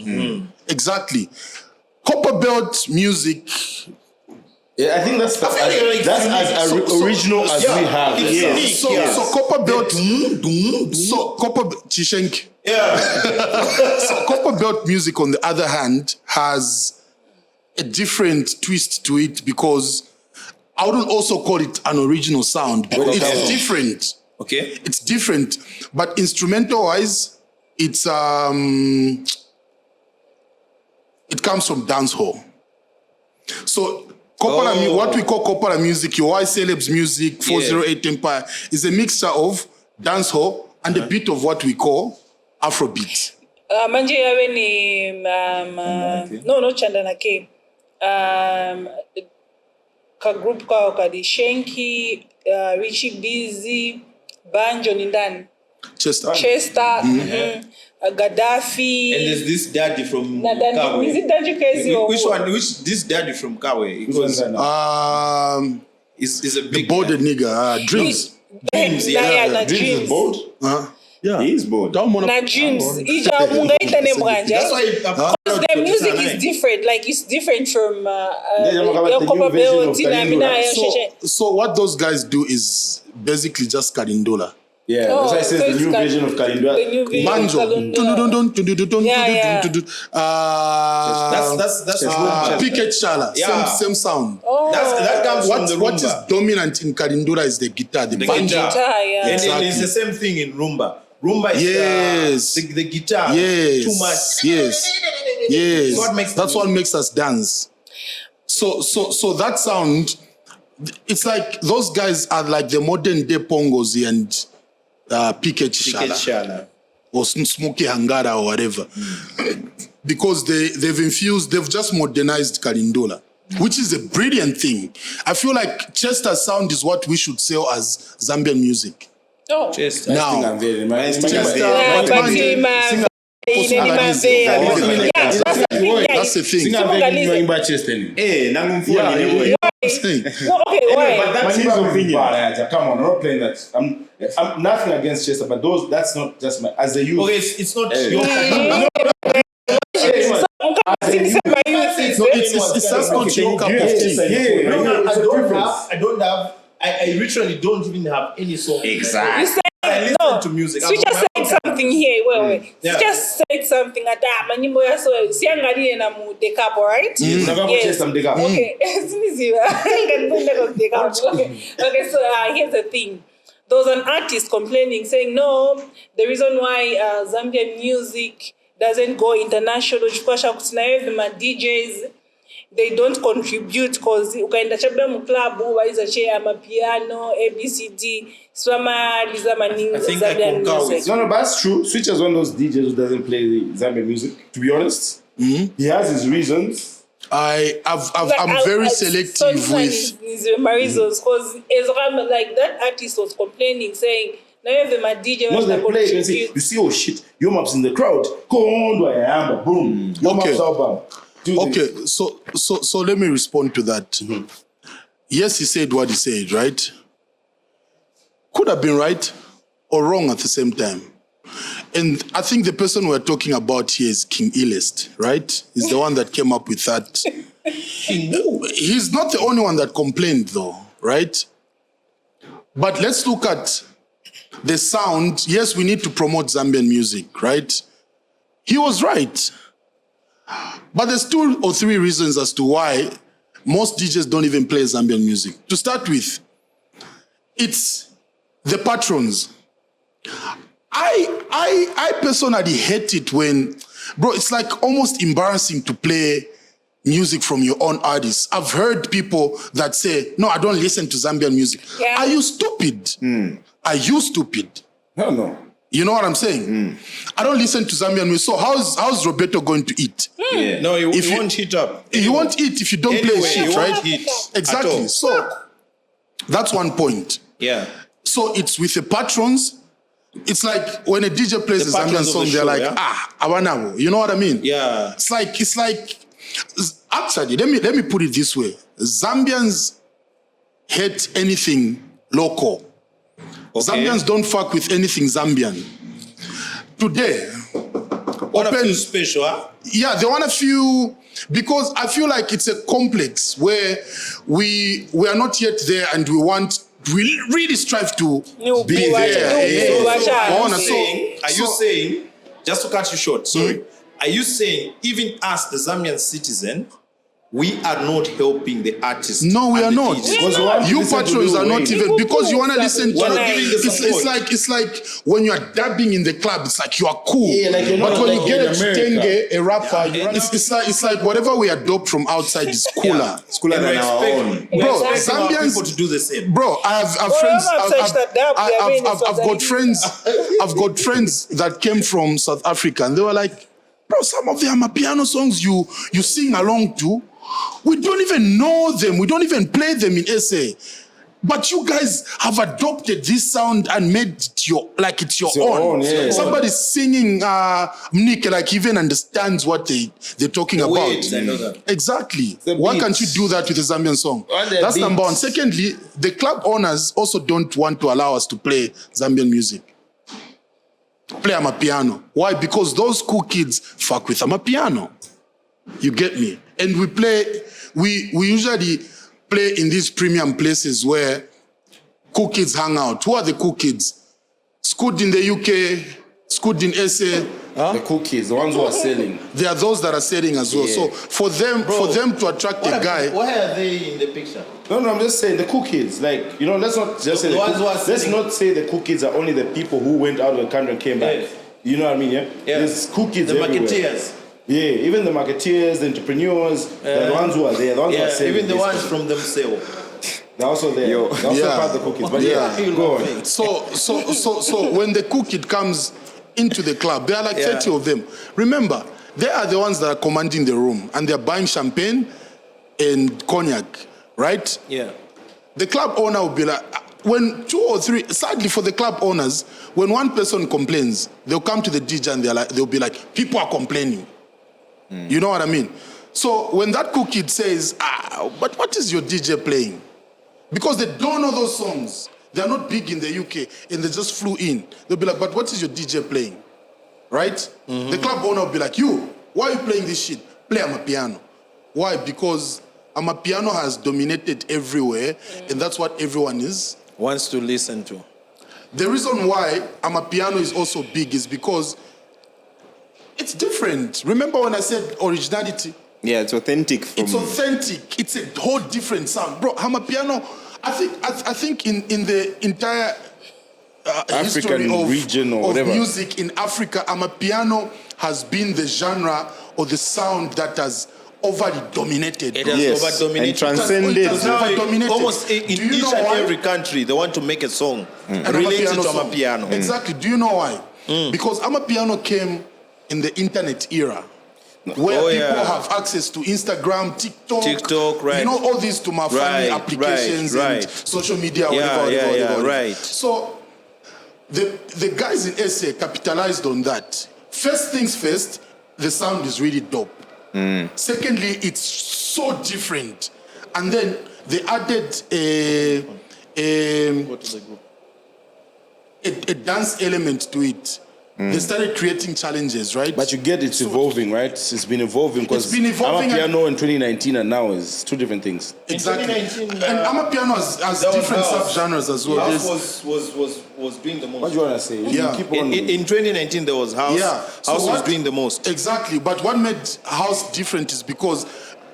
Exactly. Copper belt music. Yeah, I think that's as original as we have. So copper belt. So copper Chishenk. Yeah. So copper belt music, on the other hand, has a different twist to it because I wouldn't also call it an original sound, but it's different. Okay. It's different. But instrumental-wise, it comes from dancehall. So what we call corporate music, your Y Celebs music, 408 Empire, is a mixture of dancehall and a bit of what we call Afrobeat. Manje yawe ni no Chandana K. Ka group ka di Shenki, Richie Busy, Banjo ni ndani. Chester. Gaddafi. And there's this daddy from Kawe. Is it Daddy Crazy or which one? This daddy from Kawe? Because is a big the bolded nigga. Dreams. Dreams, Dreams is bold. Yeah, he is bold. Na Dreams. That's why the music is different. Like it's different from So what those guys do is basically just Karindola. Yeah, that's why it says the new version of Kalindola. Banjo. That's Picket Shala. Same sound. That comes from the rumba. What is dominant in Kalindola is the guitar, the banjo. Guitar, yeah. And it's the same thing in rumba. Rumba is the guitar. Yes. Too much. Yes. That's what makes us dance. So that sound, it's like those guys are like the modern day Pongozi and Piket Shala or Smoky Hangara or whatever, because they've just modernized Kalindola, which is a brilliant thing. I feel like Chester's sound is what we should sell as Zambian music. Oh, Chester. Now, that's the thing. Come on, I'm not playing that. I'm nothing against Chester, but that's not just my as a youth. Okay, it's not your I literally don't even have any song. Exactly. I listen to music. Switcher said something here. Wait. Switcher said something at that. Manimboya so siangali na mu decap, right? Yes. Okay. Okay. So here's the thing. There was an artist complaining, saying, no, the reason why Zambian music doesn't go international, my DJs, they don't contribute because ukaenda chabla mu club waiza che Amapiano, ABCD, swama lizamani Zambian music. No, but that's true. Switch is one of those DJs who doesn't play the Zambian music. To be honest, he has his reasons. I'm very selective with my reasons because like that artist was complaining, saying, now you have my DJ. No, they play and say, you see, oh shit, your map's in the crowd. Go on, boom. Your map's album. Okay, so let me respond to that. Yes, he said what he said, right? Could have been right or wrong at the same time. And I think the person we're talking about here is King Illest, right? He's the one that came up with that. He's not the only one that complained though, right? But let's look at the sound. Yes, we need to promote Zambian music, right? He was right. But there's 2 or 3 reasons as to why most DJs don't even play Zambian music. To start with, it's the patrons. I personally hate it when, bro, it's like almost embarrassing to play music from your own artists. I've heard people that say, no, I don't listen to Zambian music. Yeah. Are you stupid? Are you stupid? No. You know what I'm saying? I don't listen to Zambian music. So how's Roberto going to eat? Yeah. No, he won't hit up. He won't eat if you don't play shit, right? Hit exactly. So that's one point. Yeah. So it's with the patrons. it's like when a DJ plays The a Zambian patrons of song, the they're show, like, yeah? Awanabo. You know what I mean? Yeah. It's like, actually, let me put it this way. Zambians hate anything local. Okay. Zambians don't fuck with anything Zambian. Today, What a few special, huh? yeah, they want a few, because I feel like it's a complex where we are not yet there and we really strive to be there. Are you saying, just to cut you short, sorry, are you saying even us, the Zambian citizen, we are not helping the artists? No, we are not. DJs? You patrons are not even, because you want to listen to We're not giving the support. it's like when you are dabbing in the club, it's like you are cool. Yeah, like you're but not when you like get in a America. Chitenge, a rapper, it's like whatever we adopt from outside is cooler. It's cooler And than we our expect, own. we Bro, expect our Zambians- people to do the same. Bro, I have friends. I've got friends that came from South Africa, and they were like, "Bro, some of the Amapiano songs you sing along to, we don't even know them. We don't even play them in SA. But you guys have adopted this sound and made it it's your own. yeah. Somebody's singing Mnike, like he even understands what they're talking about. Wait, I know that. Exactly. The Why beats. can't you do that with a Zambian song? On the That's number beats. one. Secondly, the club owners also don't want to allow us to play Zambian music. Play Amapiano. Why? Because those cool kids fuck with Amapiano. You get me? And we usually play in these premium places where cool kids hang out. Who are the cool kids? Schooled in the UK, schooled in SA. The cool kids, the ones who are selling. There are those that are selling as well. Yeah. So for them to attract a guy, Why are they in the picture? No, I'm just saying the cool kids. Like, you know, let's not just say The the ones cool, who are let's selling- not say the cool kids are only the people who went out of the country and came back. Yes. You know what I mean? Yeah. Yeah. There's cool kids The everywhere. marketeers. Yeah, even the marketeers, the entrepreneurs, they're the ones who are there, the ones who are Yeah, selling. even the ones basically. from themselves. They're also there. Yo. They're also Yeah. part of the cool kids. But Yeah. go on. so when the cool kid comes into the club, there are like 30 of them. Remember, they are the ones that are commanding the room, and they're buying champagne and cognac, right? Yeah. The club owner will be like, when two or three, sadly for the club owners, when one person complains, they'll come to the DJ and they'll be like, people are complaining. You know what I mean? So when that cool kid says, but what is your DJ playing? Because they don't know those songs. They're not big in the UK and they just flew in. They'll be like, but what is your DJ playing? Right? The club owner will be like, why are you playing this shit? Play Amapiano. Why? Because Amapiano has dominated everywhere and that's what everyone Wants to listen to. The reason why Amapiano is also big is because it's different. Remember when I said originality? Yeah, it's authentic. It's authentic. It's a whole different sound. Bro, Amapiano, I think in the entire history African region or of whatever. music in Africa, Amapiano has been the genre or the sound that has overly dominated. It bro. has Yes, over-dominated. and transcended. It has Now, over-dominated. almost in Do you each know and why? every country, they want to make a song An related to song. Amapiano. Exactly. Do you know why? Because Amapiano came in the internet era, where people have access to Instagram, TikTok, right. You know, all these to my family applications and social media, whatever. right. So the guys in SA capitalized on that. First things first, the sound is really dope. Secondly, it's so different. And then they added a dance element to it. They started creating challenges, right? But you get it's evolving, right? It's been evolving because It's been evolving Amapiano in 2019 and now is two different things. Exactly. In 2019, And Amapiano has that was different house. subgenres as well. House There's- was doing the most. What do you want to say? Yeah. You keep on. In 2019, there was House. Yeah. So House was what- doing the most. Exactly. But what made house different is because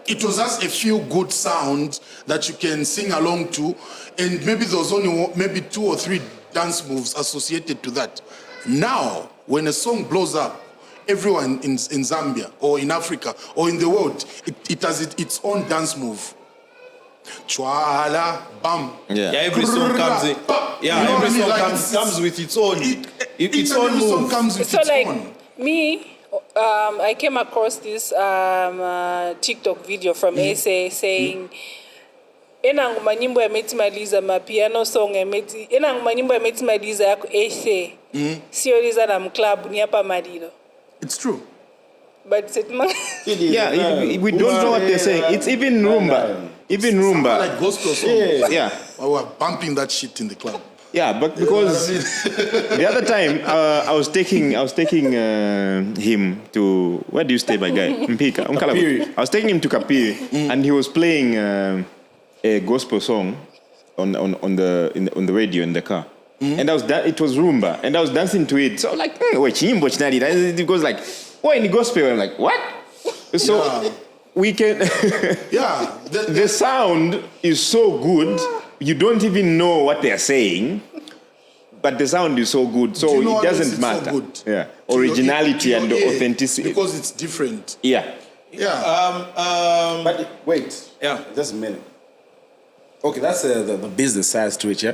it was just a feel good sound that you can sing along to, and maybe there was only maybe 2 or 3 dance moves associated to that. Now, when a song blows up, everyone in Zambia or in Africa or in the world, it has its own dance move. Chwala, bam. Yeah, every song comes in. Yeah, You know what I every mean? song Like, comes with its own. Its own every song move. comes with So its like own. me, I came across this TikTok video from SA saying enanguma nyimbo yametimaliza mapiano song enanguma nyimbo yametimaliza yako eshe sio liza na mclub ni hapa Malilo. It's true. But we don't know what they're saying. It's even rumba. Even rumba. Like gospel songs. Yeah. We're bumping that shit in the club. Yeah, but because the other time I was taking him to, where do you stay, my guy? Mpika. Kapiri. I was taking him to Kapiri, and he was playing a gospel song on the radio in the car, and it was rumba, and I was dancing to it. So I'm like, wait, chimbo chinadi. It goes like, oh, in the gospel. I'm like, what? So we can. The sound is so good. You don't even know what they're saying, but the sound is so good, so it doesn't matter. So good? Yeah, originality and authenticity. Because it's different. Yeah. But wait. Yeah. Just a minute. Okay, that's the business side to it, yeah.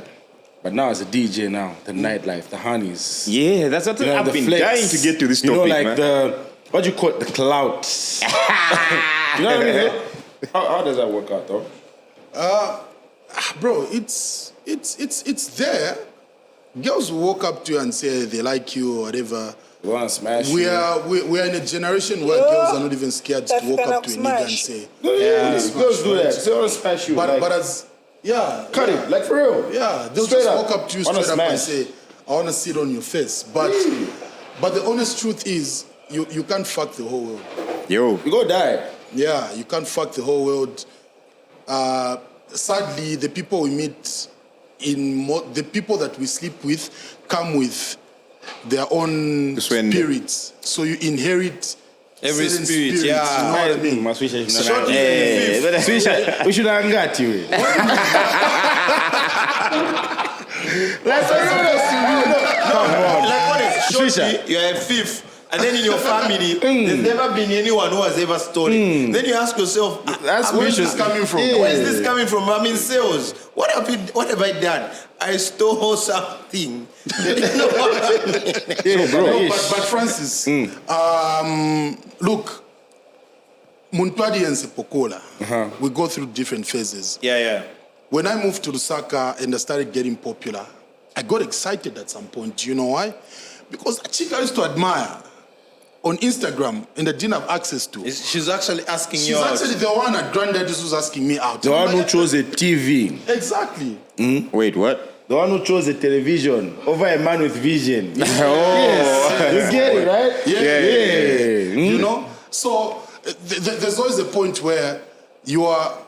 But now as a DJ now, the nightlife, the honeys. Yeah, that's what I've been dying to get to this topic, like man. What do you call it? The clout. You know what I mean? How does that work out, though? Bro, it's there. Girls will walk up to you and say they like you or whatever. You want to smash we are in a generation where girls are not even scared to walk up to a nigga and say, girls do that. They want to smash you. But as cut it, like for real. Yeah, they'll straight just up. walk up to you straight up and say, I want to sit on your face. But the honest truth is, you can't fuck the whole world. You go die. Yeah, you can't fuck the whole world. Sadly, the people we meet the people that we sleep with come with their own spirits. So you inherit every certain spirit. spirits, you know what I mean? We should have got you. Like what is Shorty, you're a fifth. And then in your family, there's never been anyone who has ever stolen. Then you ask yourself, where is this coming from? Where is this coming from? I'm in sales. What have I done? I stole something. But Francis, look, Muntwadi and Sepokola, we go through different phases. Yeah. When I moved to Lusaka and I started getting popular, I got excited at some point. Do you know why? Because a chick I used to admire on Instagram and I didn't have access to. She's actually asking you She's out. actually the one at Granddaddy's who's asking me out. The one who chose a TV. Exactly. Wait, what? The one who chose a television over a man with vision. Yes. You get it, right? Yeah. You know? So there's always a point where you are,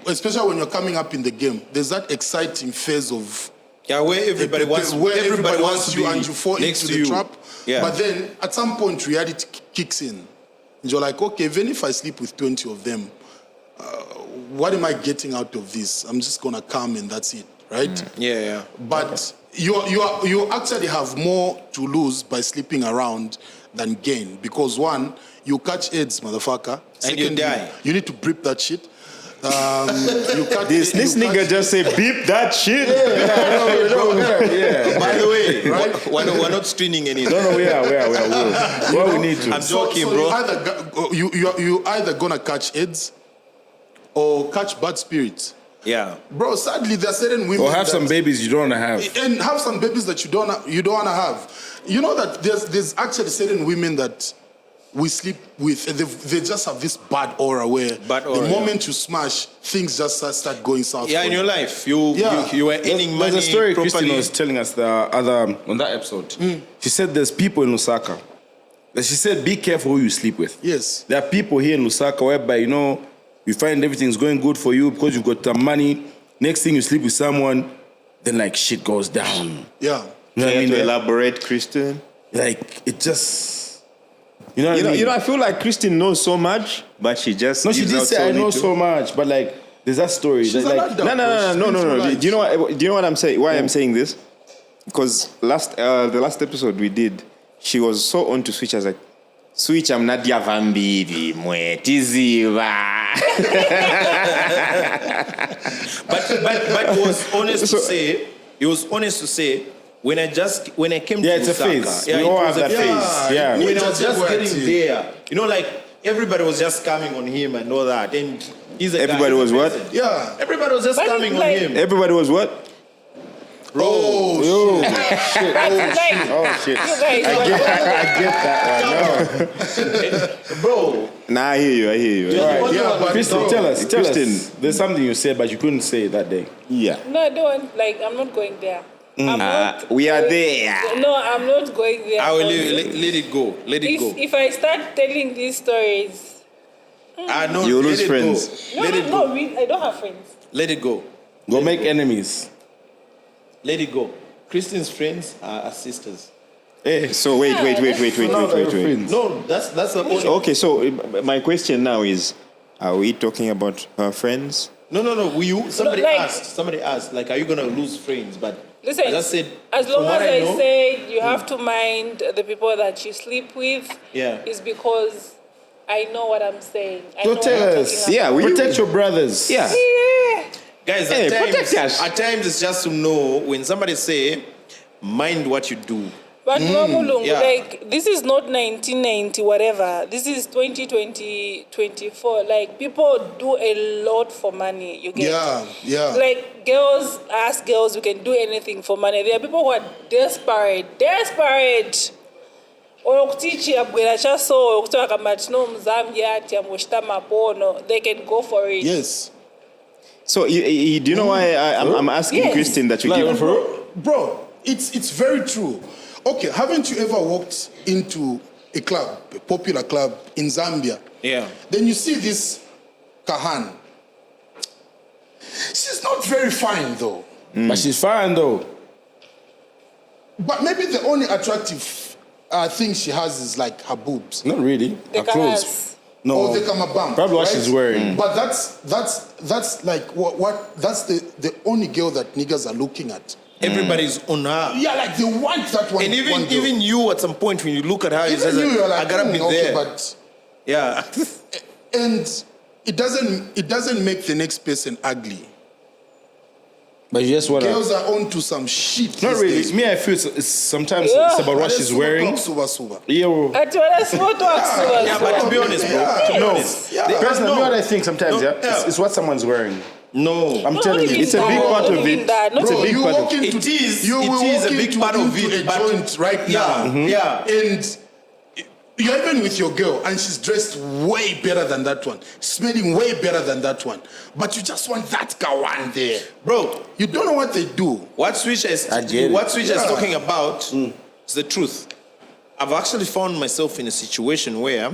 especially when you're coming up in the game, there's that exciting phase of where everybody wants you and you fall into the trap. Yeah. But then at some point reality kicks in. And you're like, okay, even if I sleep with 20 of them, what am I getting out of this? I'm just gonna come and that's it, right? Yeah. But you actually have more to lose by sleeping around than gain, because one, you catch AIDS, motherfucker. And you die. You need to breep that shit. This nigga just say beep that shit. By the way, right? We're not screening anything. No, we are. Well, we need to. I'm joking, bro. You either gonna catch AIDS or catch bad spirits. Yeah. Bro, sadly, there are certain women. Or have some babies you don't want to have. And have some babies that you don't want to have. You know that there's actually certain women that we sleep with, they just have this bad aura where the moment you smash, things just start going south. Yeah, in your life, you were earning money. There's a story properly. Christine was telling us on that episode. She said there's people in Lusaka. She said, be careful who you sleep with. Yes. There are people here in Lusaka whereby, you find everything's going good for you because you've got some money. Next thing you sleep with someone, then like shit goes down. Yeah. You know what I mean? To elaborate, Christian. Like it just... You know what I mean? I feel like Christine knows so much, but she just... No, she did say I know so much, but like, there's that story. She's like, no. Do you know what I'm saying? Why I'm saying this? Because the last episode we did, she was so on to Switch. I was like, Switch, I'm Nadia Vambiri, mwetiziva. But he was honest to say, when I came to it's Lusaka, a phase. We all have that phase. Yeah. When I was just getting there, like everybody was just coming on him and all that, and He's a Everybody guy. was what? Yeah. Everybody was just But coming on like- him. Everybody was what? Oh, shit. But like, Oh shit. you guys, I get that one. No. Bro, Nah, I hear you. Yeah, but Kristen, bro, tell us. Kristen. There's something you said, but you couldn't say it that day. Yeah. no, I don't. Like, I'm not going there. I'm not We are going- there. No, I'm not going there. I will because let it go. Let it go. if I start telling these stories, I know. You let lose it friends. Go. Let it go. I don't have friends. Let it go. Go make enemies. Let it go. Christian's friends are sisters. So wait. Now they're friends. No, that's the only. Okay, so my question now is, are we talking about her friends? No. Somebody like- asked, like, are you gonna lose friends? But Listen, I just said, as long from what as I know, say you have to mind the people that you sleep with, Yeah. is because I know what I'm saying. I Go know tell what I'm us. talking Yeah, about. we Protect your brothers. Yeah. Yeah. guys, Hey, at protect us. times it's just to know when somebody say, mind what you do. But Mulungu, Yeah. like, this is not 1990 whatever. This is 2020, 24. Like, people do a lot for money. You get? Yeah. Like, girls ask girls, we can do anything for money. There are people who are desperate. They can go for it. Yes. So do you know why I'm asking Yes. Kristen that you Like, give? Bro, it's very true. Okay, haven't you ever walked into a club, a popular club in Zambia? Yeah. Then you see this Kahan. She's not very fine though. But she's fine though. But maybe the only attractive thing she has is like her boobs. Not really. The Her clothes. colours. No. Or the kamabam. Probably what she's wearing. But that's like what that's the only girl that niggas are looking at. Everybody's on her. Yeah, like they want that one. And one girl. even you at some point when you look at her, you Even say, you're like, I gotta be okay, there. but Yeah. and it doesn't make the next person ugly. But you just wanna. Girls are onto some shit. Not these really. days. Me, I feel sometimes Yeah. it's about what she's wearing. Suba. Yeah, well, Yeah, but to be honest, bro. To be honest. personally, you know what I think sometimes, No, yeah? yeah. It's what someone's wearing. No. I'm telling you, It's a big part of it. It's a big you part walk of it. into, It is- you it will is walk a big into, part of into it, a but- joint right Yeah, now. yeah. And you're even with your girl and she's dressed way better than that one, smelling way better than that one. But you just want that kawan there. Bro, You don't know what they do. what Switch is I get it. talking about is the truth. I've actually found myself in a situation where,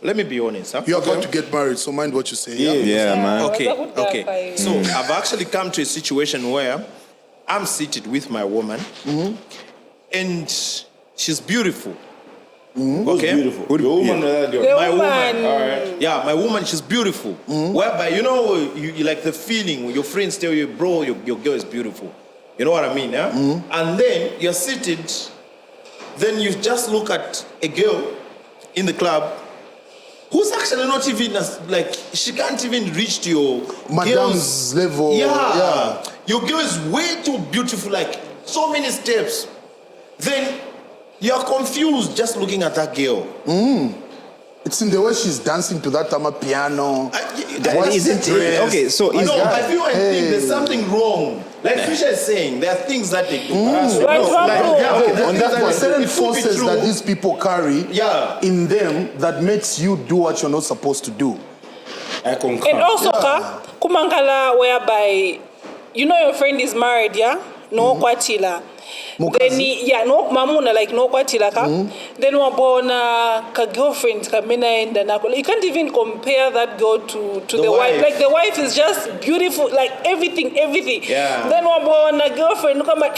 let me be honest. Huh? You're about to get married, so mind what you say. Yeah, man. Okay. So I've actually come to a situation where I'm seated with my woman, and she's beautiful. Okay, Beautiful. Your woman, my woman. All right. Yeah, my woman, she's beautiful. Whereby, you like the feeling when your friends tell you, bro, your girl is beautiful. You know what I mean? Yeah. And then you're seated. Then you just look at a girl in the club who's actually not even like she can't even reach to your Madame's girl's level. Yeah. Your girl is way too beautiful, like so many steps. Then you're confused just looking at that girl. It's in the way she's dancing to that Amapiano. What's Isn't the dress? it? Okay, so is No, I feel think there's something wrong. Like Fisher is saying, there are things that they do. On that that one, it certain could be forces true. that these people carry Yeah. in them that makes you do what you're not supposed to do. I concur. And also, kumangala whereby, your friend is married, yeah? No kwatila. Then no mamuna like no kwatila ka. Then wabona ka girlfriend ka mina enda nako. You can't even compare that girl to the wife. Like the wife is just beautiful, like everything. Yeah. Then wabona girlfriend come like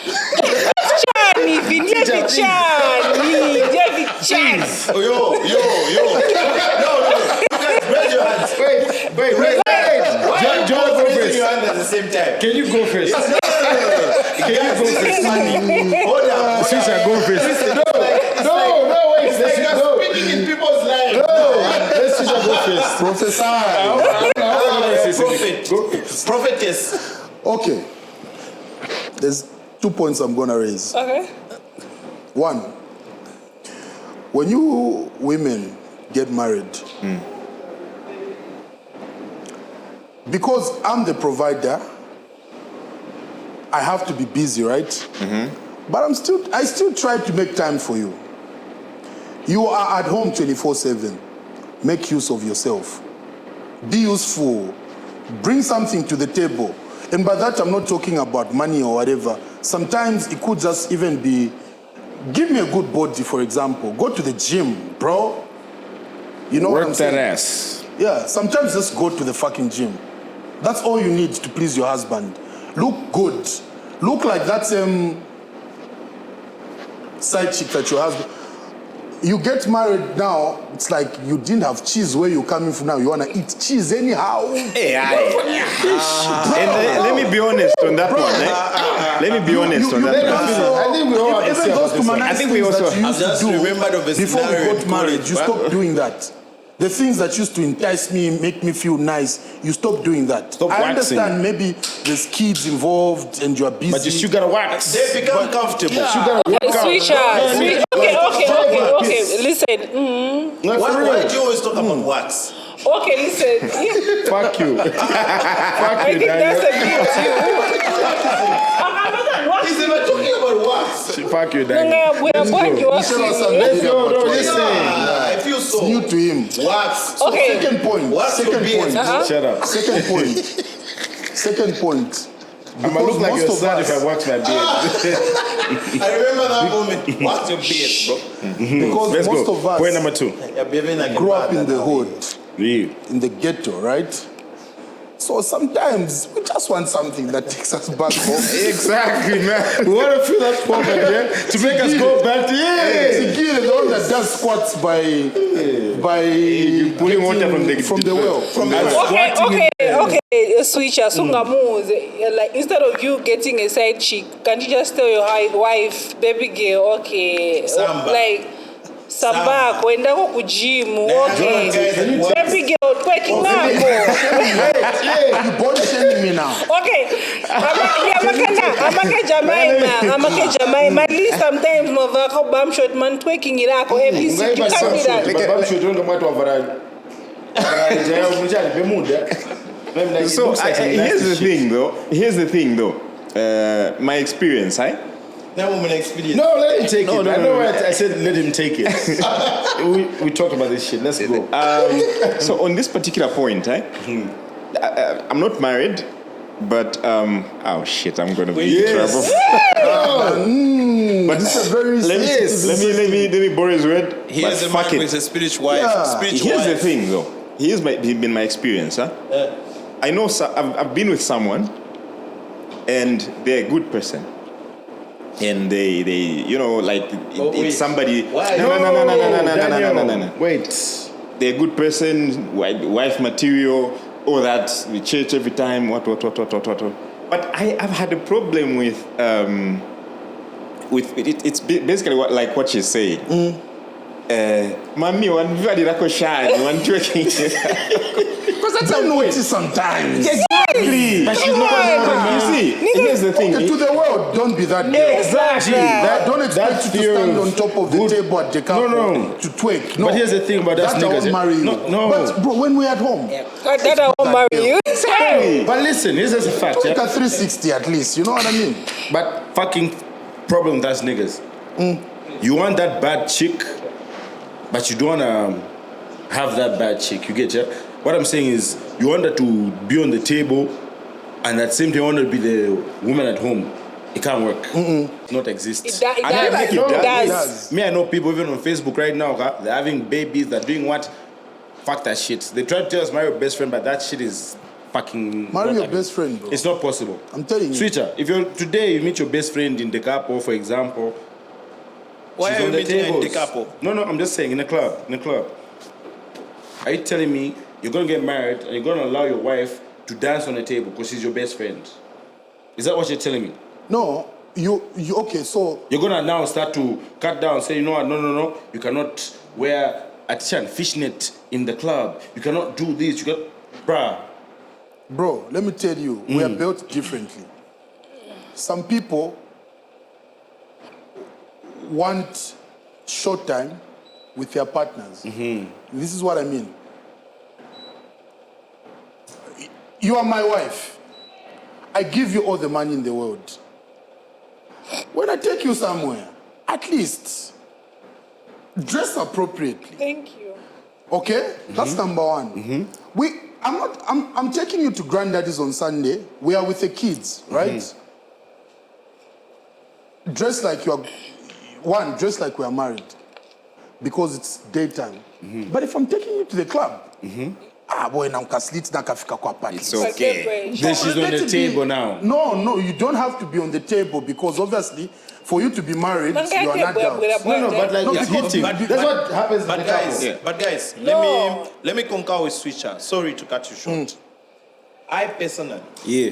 Chani, Vinyavi Chani. Oh, yo. No. You guys raise your hands. Wait. Why are you John, both go raising first. your hands at the same time? Can you go first? Can you go first? Hold up. Sister, go first. No, wait. It's like you're speaking in people's lives. Let's sister go first. Professor. Prophetess. Okay. There's 2 points I'm going to raise. Okay. One, when you women get married, because I'm the provider, I have to be busy, right? But I still try to make time for you. You are at home 24/7. Make use of yourself. Be useful. Bring something to the table. And by that, I'm not talking about money or whatever. Sometimes it could just even be, give me a good body, for example. Go to the gym, bro. You know what I'm saying? Work that ass. Yeah, sometimes just go to the fucking gym. That's all you need to please your husband. Look good. Look like that side chick that your husband... You get married now, it's like you didn't have cheese where you're coming from now. You want to eat cheese anyhow. Hey, let me be honest on that one. Let me be honest on that one. I think we all have to say about this one. I think we also... I've just remembered of a before we scenario got married, you stop doing that. The things that used to entice me, make me feel nice, you stop doing that. Stop I waxing. understand maybe there's kids involved and you're busy. But you still gotta wax. They become comfortable. Switcher. Okay. Listen. Why do you always talk about wax? Okay, listen. Fuck you. Fuck I you, think Daniel. that's a bit too. He's never talking about wax. Fuck you, Daniel. We are going to Let's go. No, listen. I feel It's so. new to him. Wax. Okay. Second point. What's your Second beard? point. Shut up. Second point. Second point. I'm gonna look like most your of son us- if I wax my beard. I remember that moment. What's your beard, bro? Because Let's most go. of us Point number 2. You're behaving like grew a up in father the now. hood, Yeah. in the ghetto, right? So sometimes we just want something that takes us back home. Exactly, man. We want to feel that moment, yeah? To make us go back to, Sigil is the one that does squats by pulling water from the well. Okay, switcher. Like instead of you getting a side chick, can you just tell your wife, baby girl, okay, Samba. like Samba, kwenda ko gym, okay, guys, baby girl, twerking now. You body shaming me now. Okay, amake Jamaima. At least sometimes mavako bam shot man twerking it up. ABC, you can't do that. So here's the thing though. My experience, That woman experience. No, let him take it. I know what I said, let him take it. we talk about this shit. Let's go. So on this particular point, I'm not married, but oh shit, I'm gonna be in trouble. But This is a very let me borrow his word. Here's But a man fuck it. with a spiritual wife. Yeah. Spiritual Here's the wife. thing, though. Here's been my experience. I know I've been with someone, and they're a good person, and they you know like it's somebody. Why? No. Wait. They're a good person, wife material, all that. We church every time. What. But I've had a problem with it. It's basically what she's saying. Mami, one very one twerking. Because that's how I notice sometimes. Exactly. But she's not. You see, here's the thing. Okay, to the world, don't be that girl. Exactly. Don't expect you to stand on top of the table at the car to twerk. No. But here's the thing about us that I niggas. won't marry you. No. But bro, when we're at home, That I won't marry you. Exactly. But listen, here's just a fact. take Yeah? a 360 at least. You know what I mean? But fucking problem with us niggas. You want that bad chick, but you don't want to have that bad chick. You get ya? What I'm saying is, you want her to be on the table, and at the same time, you want her to be the woman at home. It can't work. It not exist. It does. Me, I know people even on Facebook right now, they're having babies, they're doing what? Fuck that shit. They try to tell us marry your best friend, but that shit is fucking... Marry not your happening. best friend, bro. It's not possible. I'm telling you. Switcher, if you're today you meet your best friend in the couple, for example, Why she's are you on the meeting in the tables. couple? No, I'm just saying in a club. Are you telling me you're gonna get married and you're gonna allow your wife to dance on the table because she's your best friend? Is that what you're telling me? No, you okay, so You're gonna now start to cut down, say, you know what, no, you cannot wear artisan fishnet in the club. You cannot do this, you can, bruh. bro, let me tell you, we are built differently. Some people want short time with their partners. This is what I mean. You are my wife. I give you all the money in the world. When I take you somewhere, at least dress appropriately. Thank you. Okay? That's number one. I'm taking you to granddaddy's on Sunday. We are with the kids, right? Dress like dress like we are married. Because it's daytime. But if I'm taking you to the club, boy, It's okay. Then she's on the table now. No, you don't have to be on the table because obviously, for you to be married, you are not adult. No, but like it's because hitting. That's what happens But in the guys, couple. but guys, No. let me concur with Switcher. Sorry to cut you short. I personally, Yeah.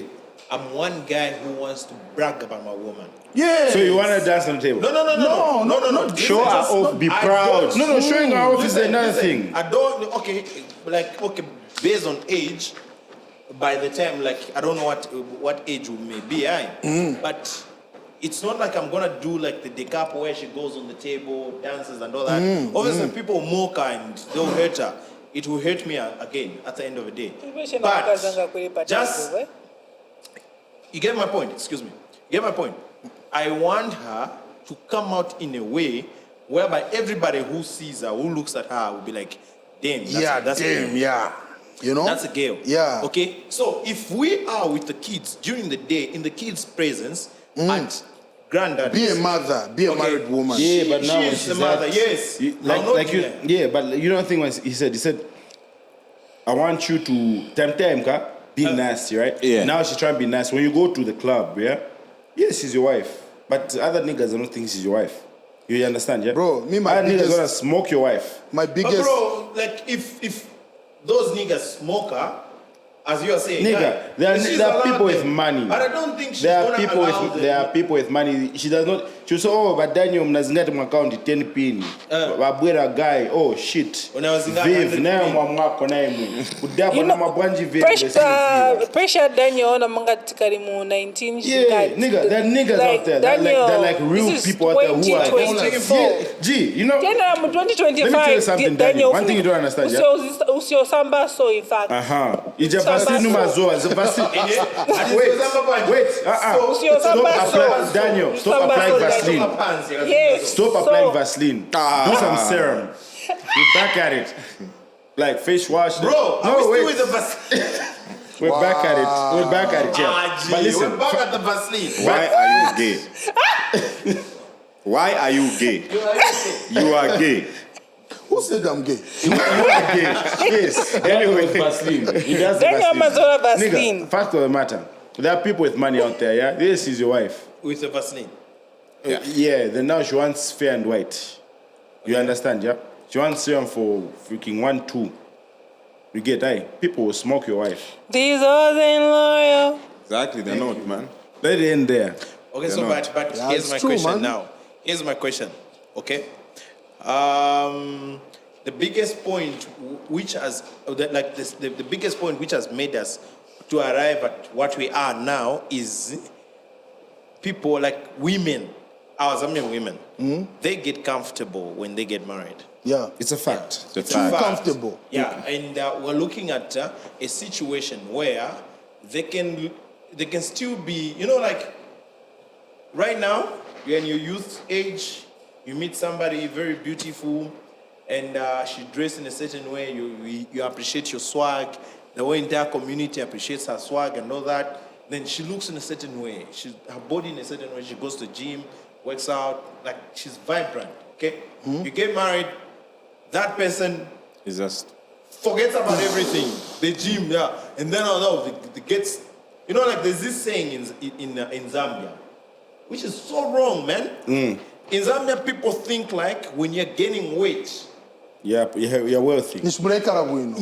I'm one guy who wants to brag about my woman. Yeah. So you want to dance on the table? No. Show her off, be I proud. don't- No, showing her off is Listen, another listen, thing. I don't, okay, based on age, by the time, I don't know what age we may be, but it's not like I'm gonna do like the decap where she goes on the table, dances and all that. Obviously, people mock her and they'll hurt her. It will hurt me again at the end of the day. But just, you get my point, excuse me. You get my point. I want her to come out in a way whereby everybody who sees her, who looks at her, will be like, damn, that's a girl. yeah. You know? That's a girl. Yeah. Okay? So if we are with the kids during the day, in the kids' presence, at granddad. Be a mother, be a married woman. Yeah, but now she when is the she's mother, at- yes. You, I'm not like you, denying. yeah, but you don't think when he said, I want you to be nasty, right? Yeah. Now she's trying to be nice. When you go to the club, yeah, yes, she's your wife, but other niggas don't think she's your wife. You understand, yeah? Bro, my other niggas biggest- gonna smoke your wife. My But biggest... bro, like if those niggas smoke her, as you are saying, Nigga, there are people with money. But I don't think she's There are gonna people allow with them. there are people with money. She does not. She say, oh, but Daniel mnazingati mwakaunti 10 pin. Babwera guy, oh shit. When I was in that Viv 100 nayo pin. mwamwako naye mwe. Kudabo na mabwanji Viv. Pressure Daniel na manga tikari mu 19. Yeah, nigga, there are niggas out there. They're like real people out there who are. 2024. Yeah, Gee, you know. Tena mu 2025. Let me tell you something, Daniel. One thing you don't understand, yeah? Usio samba so in fact. Ija vaccine numazoa, vaccine. Wait. Daniel, stop applying Vaseline. Yes. Stop applying Vaseline. Do some serum. We're back at it. Like face wash. Bro, no, are we still wait. with the Vaseline? We're back at it. We're back at it, yeah. But listen, we're back at the Vaseline. Why are you gay? Why are you gay? You are gay. Who said I'm gay? you are gay. Yes. Anyway, Vaseline. He does the Daniel Mazola Vaseline. Vaseline. Nigga, fact of the matter, there are people with money out there, yeah? This is your wife. With the Vaseline. Yeah, then now she wants fair and white. You understand, yeah? She wants serum for freaking 1-2. You get that? People will smoke your wife. These are loyal. Exactly, they're not, man. Let it end there. Okay, so but Yeah, here's it's my true, question man. now. Here's my question. Okay. The biggest point which has the biggest point which has made us to arrive at what we are now is people like women, our Zambian women, they get comfortable when they get married. Yeah. It's a fact. It's Too comfortable. Yeah, and we're looking at a situation where they can still be, like right now, you're in your youth age, you meet somebody very beautiful, and she dressed in a certain way, you appreciate your swag, the way entire community appreciates her swag and all that. Then she looks in a certain way, her body in a certain way, she goes to the gym, works out, like she's vibrant, okay? You get married, that person It's just forgets about everything. The gym, yeah. And then it gets, there's this saying in Zambia, which is so wrong, man. In Zambia, people think like when you're gaining weight, Yeah, you're wealthy. Nishmulekala bwino.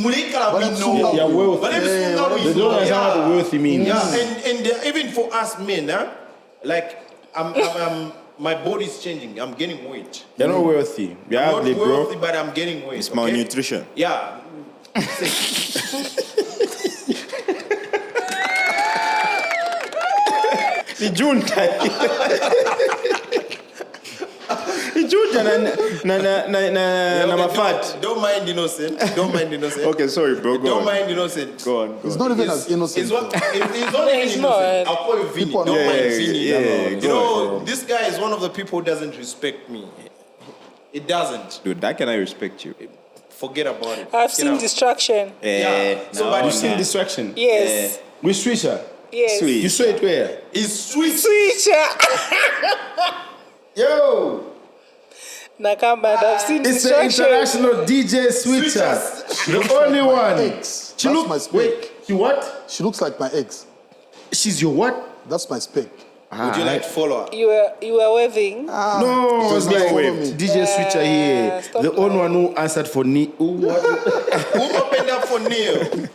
You're wealthy. But They don't understand what the wealthy means. Yeah, and even for us men, like my body's changing. I'm gaining weight. You're not wealthy. You're I'm ugly, not wealthy, bro. but I'm gaining weight. it's okay? malnutrition. Yeah. The June time. The Chuja na mafat. Don't mind innocent. Don't mind innocent. Okay, sorry, bro. Don't mind innocent. Go on. It's not even as innocent. It's not even innocent. I'll call you Vinny. People are Don't not- mind Yeah, Vinny. yeah, You go know, on. this guy is one of the people who doesn't respect me. It doesn't. Dude, that can I respect you? Forget about it. I've Get seen out. distraction. Yeah. So, no, but You seen distraction? Yes. With Swisha? Yes. Sweet. You saw it where? It's sweet. Switcher. Yo! Nakamba, I've seen It's an distraction. international DJ Switcher. The only one. Ex. She That's look, my spec. wait, you what? She looks like my ex. She's your what? That's my spec. Would you like to follow her? You were waving. No, it's not like follow me. DJ Switcher here. stop The only one who answered for Neil. Who opened up for Neil?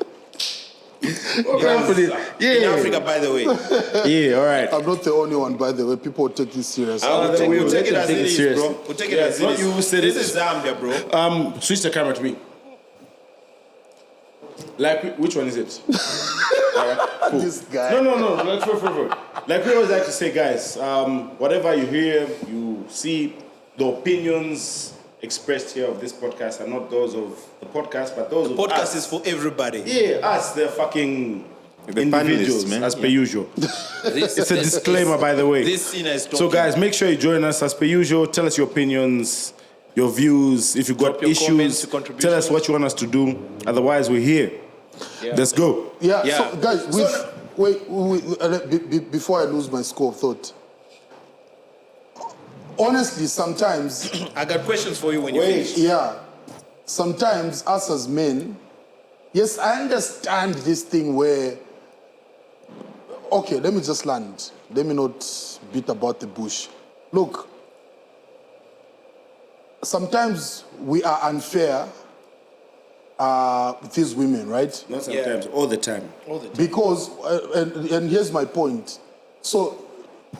Yeah. In Africa, by the way. Yeah, all right. I'm not the only one, by the way. People take this serious. We'll take, we'll it let as them it take it is, seriously. bro. We'll take it as it not is. you who said This it. is Zambia, bro. Switch the camera to me. Like, which one is it? This guy. No. Like, for. Like we always like to say, guys, whatever you hear, you see, the opinions expressed here of this podcast are not those of the podcast, but those of Podcast us. is for everybody. Yeah, us, they're fucking The individuals, panelists, man. as per usual. It's a disclaimer, by the way. This scene is talking. So, guys, make sure you join us as per usual. Tell us your opinions, your views. If you've got Drop your comments, issues, contributions. tell us what you want us to do. Otherwise, we're here. Yeah. Let's go. Yeah, Yeah. so guys, before I lose my score of thought, honestly, sometimes, I got questions for you when you finish. yeah, sometimes us as men, yes, I understand this thing where, okay, let me just land. Let me not beat about the bush. Look, sometimes we are unfair with these women, right? Not sometimes, all the time. All the time. Because, and here's my point. So,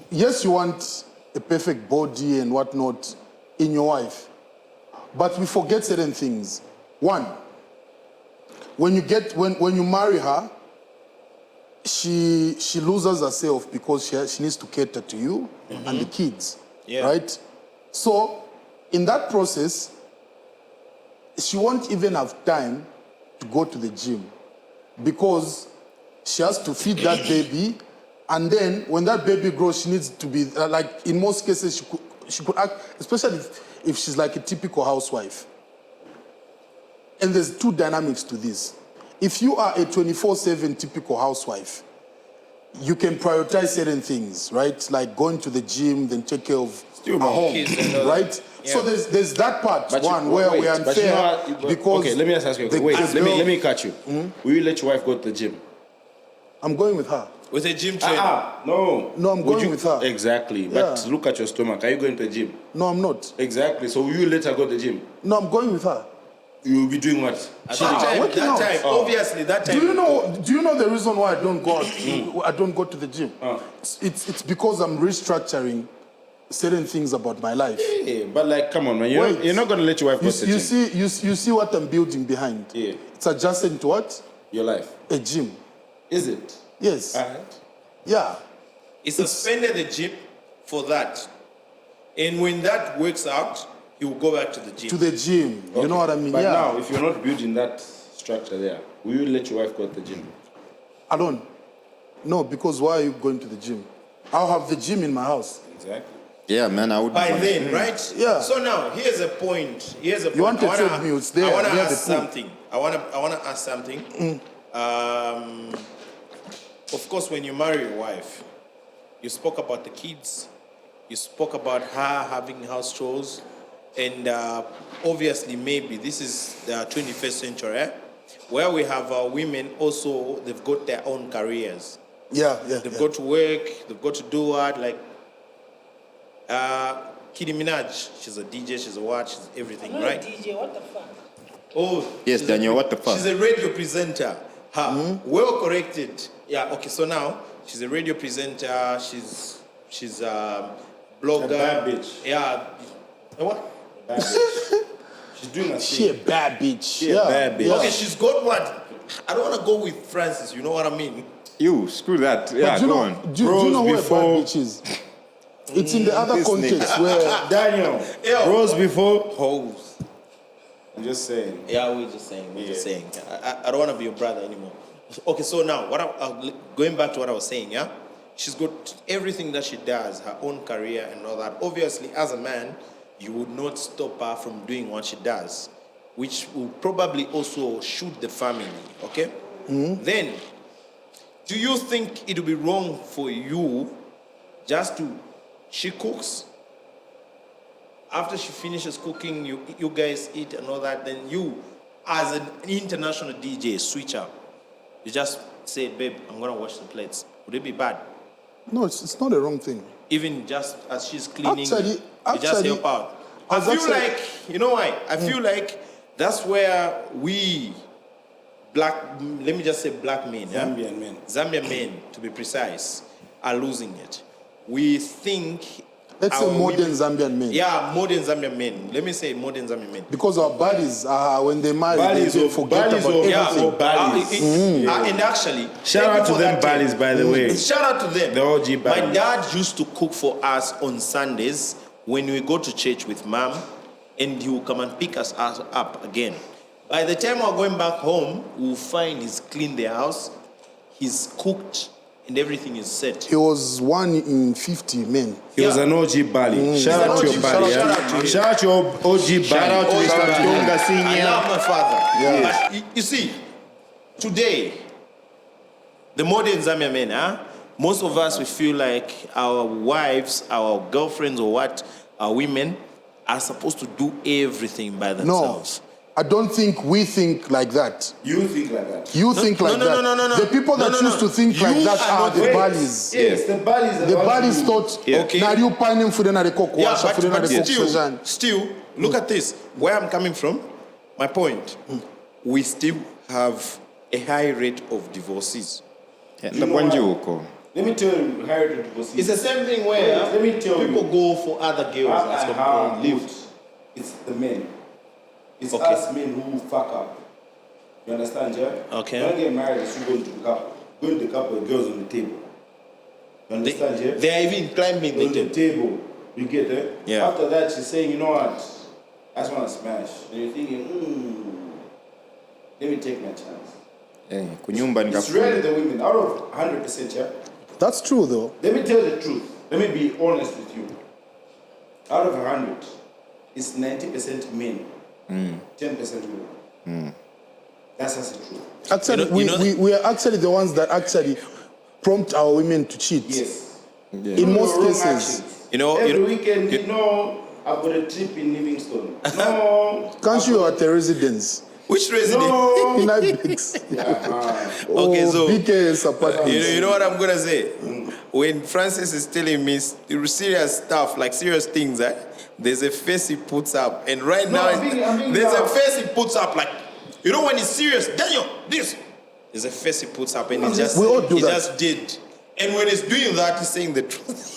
yes, you want a perfect body and whatnot in your wife, but we forget certain things. One, when you marry her, she loses herself because she needs to cater to you and the kids, right? So, in that process, she won't even have time to go to the gym because she has to feed that baby, and then when that baby grows, she needs to be like, in most cases she could act, especially if she's like a typical housewife. And there's two dynamics to this. If you are a 24/7 typical housewife, you can prioritize certain things, right? Like going to the gym, then take care of a home, kids and all that. right? So there's that part But one you, where wait, we are but you know unfair what, because okay, let me ask you. the- Wait, the let girl- me cut you. Will you let your wife go to the gym? I'm going with her. With a gym trainer. No. No, I'm Would going you, with her. Exactly. But Yeah. look at your stomach. Are you going to the gym? No, I'm not. Exactly. So will you let her go to the gym? No, I'm going with her. You will be doing what? At that working out. time, obviously, that time. Do you know the reason why I don't go out, I don't go to the gym? It's because I'm restructuring certain things about my life. Yeah, but like, come on, man. You're not going to let your wife go You, to the gym. you see what I'm building behind. Yeah. It's adjacent to what? Your life. A gym. Is it? Yes. Alright. Yeah. He suspended the gym for that. And when that works out, he will go back to the gym. To the gym. You know what I mean? But yeah. now, if you're not building that structure there, will you let your wife go to the gym? I don't. No, because why are you going to the gym? I'll have the gym in my house. Exactly. Yeah, man, I would. By then, right? Yeah. So now, here's a point. You want a treadmill, it's there, I want to near the ask pool. something. I want to ask something. Of course, when you marry your wife, you spoke about the kids. You spoke about her having house chores. And obviously, maybe this is the 21st century, where we have women also, they've got their own careers. Yeah. They've got to work, they've got to do what, like Kitty Minaj, she's a DJ, she's a what, she's everything, right? DJ, what the fuck? Oh, Yes, she's Daniel, what the fuck? She's a radio presenter. Well corrected. Yeah, okay, so now she's a radio presenter, she's a blogger. A bad bitch. Yeah. A what? Bad bitch. She's doing a She a thing. bad bitch. She a bad bitch. Okay, she's got what? I don't want to go with Francis, you know what I mean? You, screw that. Yeah, But do you go know, on. do you know who a bad before- bitch is? It's in the other context where Daniel, bros before Hoes. I'm just saying. Yeah, we're just saying. I don't want to be your brother anymore. Okay, so now, going back to what I was saying, yeah? She's got everything that she does, her own career and all that. Obviously, as a man, you would not stop her from doing what she does, which will probably also shoot the family, okay? Then, do you think it would be wrong for you she cooks? After she finishes cooking, you guys eat and all that, then you, as an international DJ, switch up. You just say, babe, I'm going to wash the plates. Would it be bad? no, it's not a wrong thing. Even just as she's cleaning, Actually, you just help out. I feel like, you know why? I feel like that's where we, let me just say black men, Zambian men, to be precise, are losing it. We think... Let's say modern Zambian men. Yeah, modern Zambian men. Let me say modern Zambian men. Because our bodies, when they marry, they forget about everything. And actually, Shout out to them baddies, by the way. Shout out to them. The OG baddies. My dad used to cook for us on Sundays when we go to church with mom, and he will come and pick us up again. By the time we're going back home, we'll find he's cleaned the house, he's cooked, and everything is set. He was 1 in 50 men. He was an OG Bali. Shout out to your Bali. Shout out to your OG Bali. Shout out to Mr. Tonga Senior. I love my father. Yeah. But you see, today, the modern Zambian men, most of us, we feel like our wives, our girlfriends, or what, our women, are supposed to do everything by themselves. No, I don't think we think like that. You think like that. You think like that. No. The people that used to think like that are the Balis. Yes, the Balis. The Balis thought, Okay. now you pining for the cook, Yeah, for the but still, look at this. Where I'm coming from, my point, we still have a high rate of divorces. Let me tell you, high rate of divorces. It's the same thing where Let me tell people you. go for other girls as How compared good. It's the men. It's Okay. us men who fuck up. You understand, yeah? Okay. When I get married, it's you going to the couple. Going to the couple with girls on the table. You understand, yeah? They are even climbing On the table. You get it? Yeah. After that, she's saying, you know what? I just want to smash. And you're thinking, let me take my chance. It's rarely the women. Out of 100%, yeah? That's true, though. Let me tell you the truth. Let me be honest with you. Out of 100, it's 90% men, 10% women. That's just the truth. Actually, we are actually the ones that actually prompt our women to cheat. Yes. In most Wrong cases. actions. Every weekend, I've got a trip in Livingstone. No. Can't you at the residence? Which resident? No. In Ibex. Okay, so BKS apartments. you know what I'm gonna say? When Francis is telling me serious stuff, like serious things, there's a face he puts up, and right now I'm being there's a loud. face he puts up, like when he's serious, Daniel, this. There's a face he puts up, and he just did. And when he's doing that, he's saying the truth.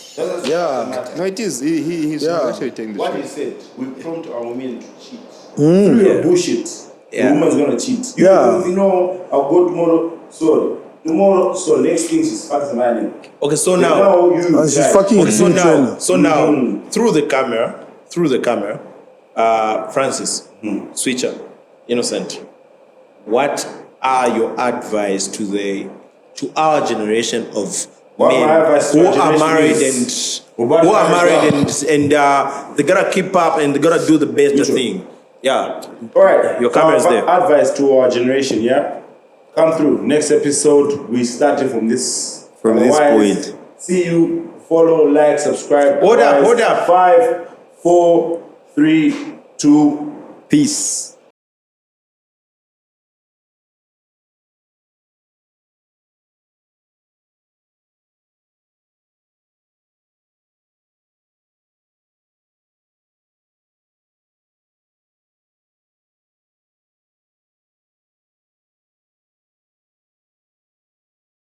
Yeah. No, it is. He's actually telling the What truth. he said, we prompt our women to cheat. Through your bullshit, the woman's gonna cheat. Yeah. I'll go tomorrow. So next thing she's fucking marrying. Okay, so Now you And she's guys- fucking Okay, so in now, training. through the camera, Francis, switch up, innocent. What are your advice to our generation of What my men advice to who our are generation married is- and they gotta keep up and they gotta do the best thing? Yeah. All right, Your camera is there. Advice to our generation, yeah. Come through. Next episode, we started from this. From this Otherwise, point. See you. Follow, like, subscribe. Hold up. Otherwise, 5, 4, 3, 2. Peace.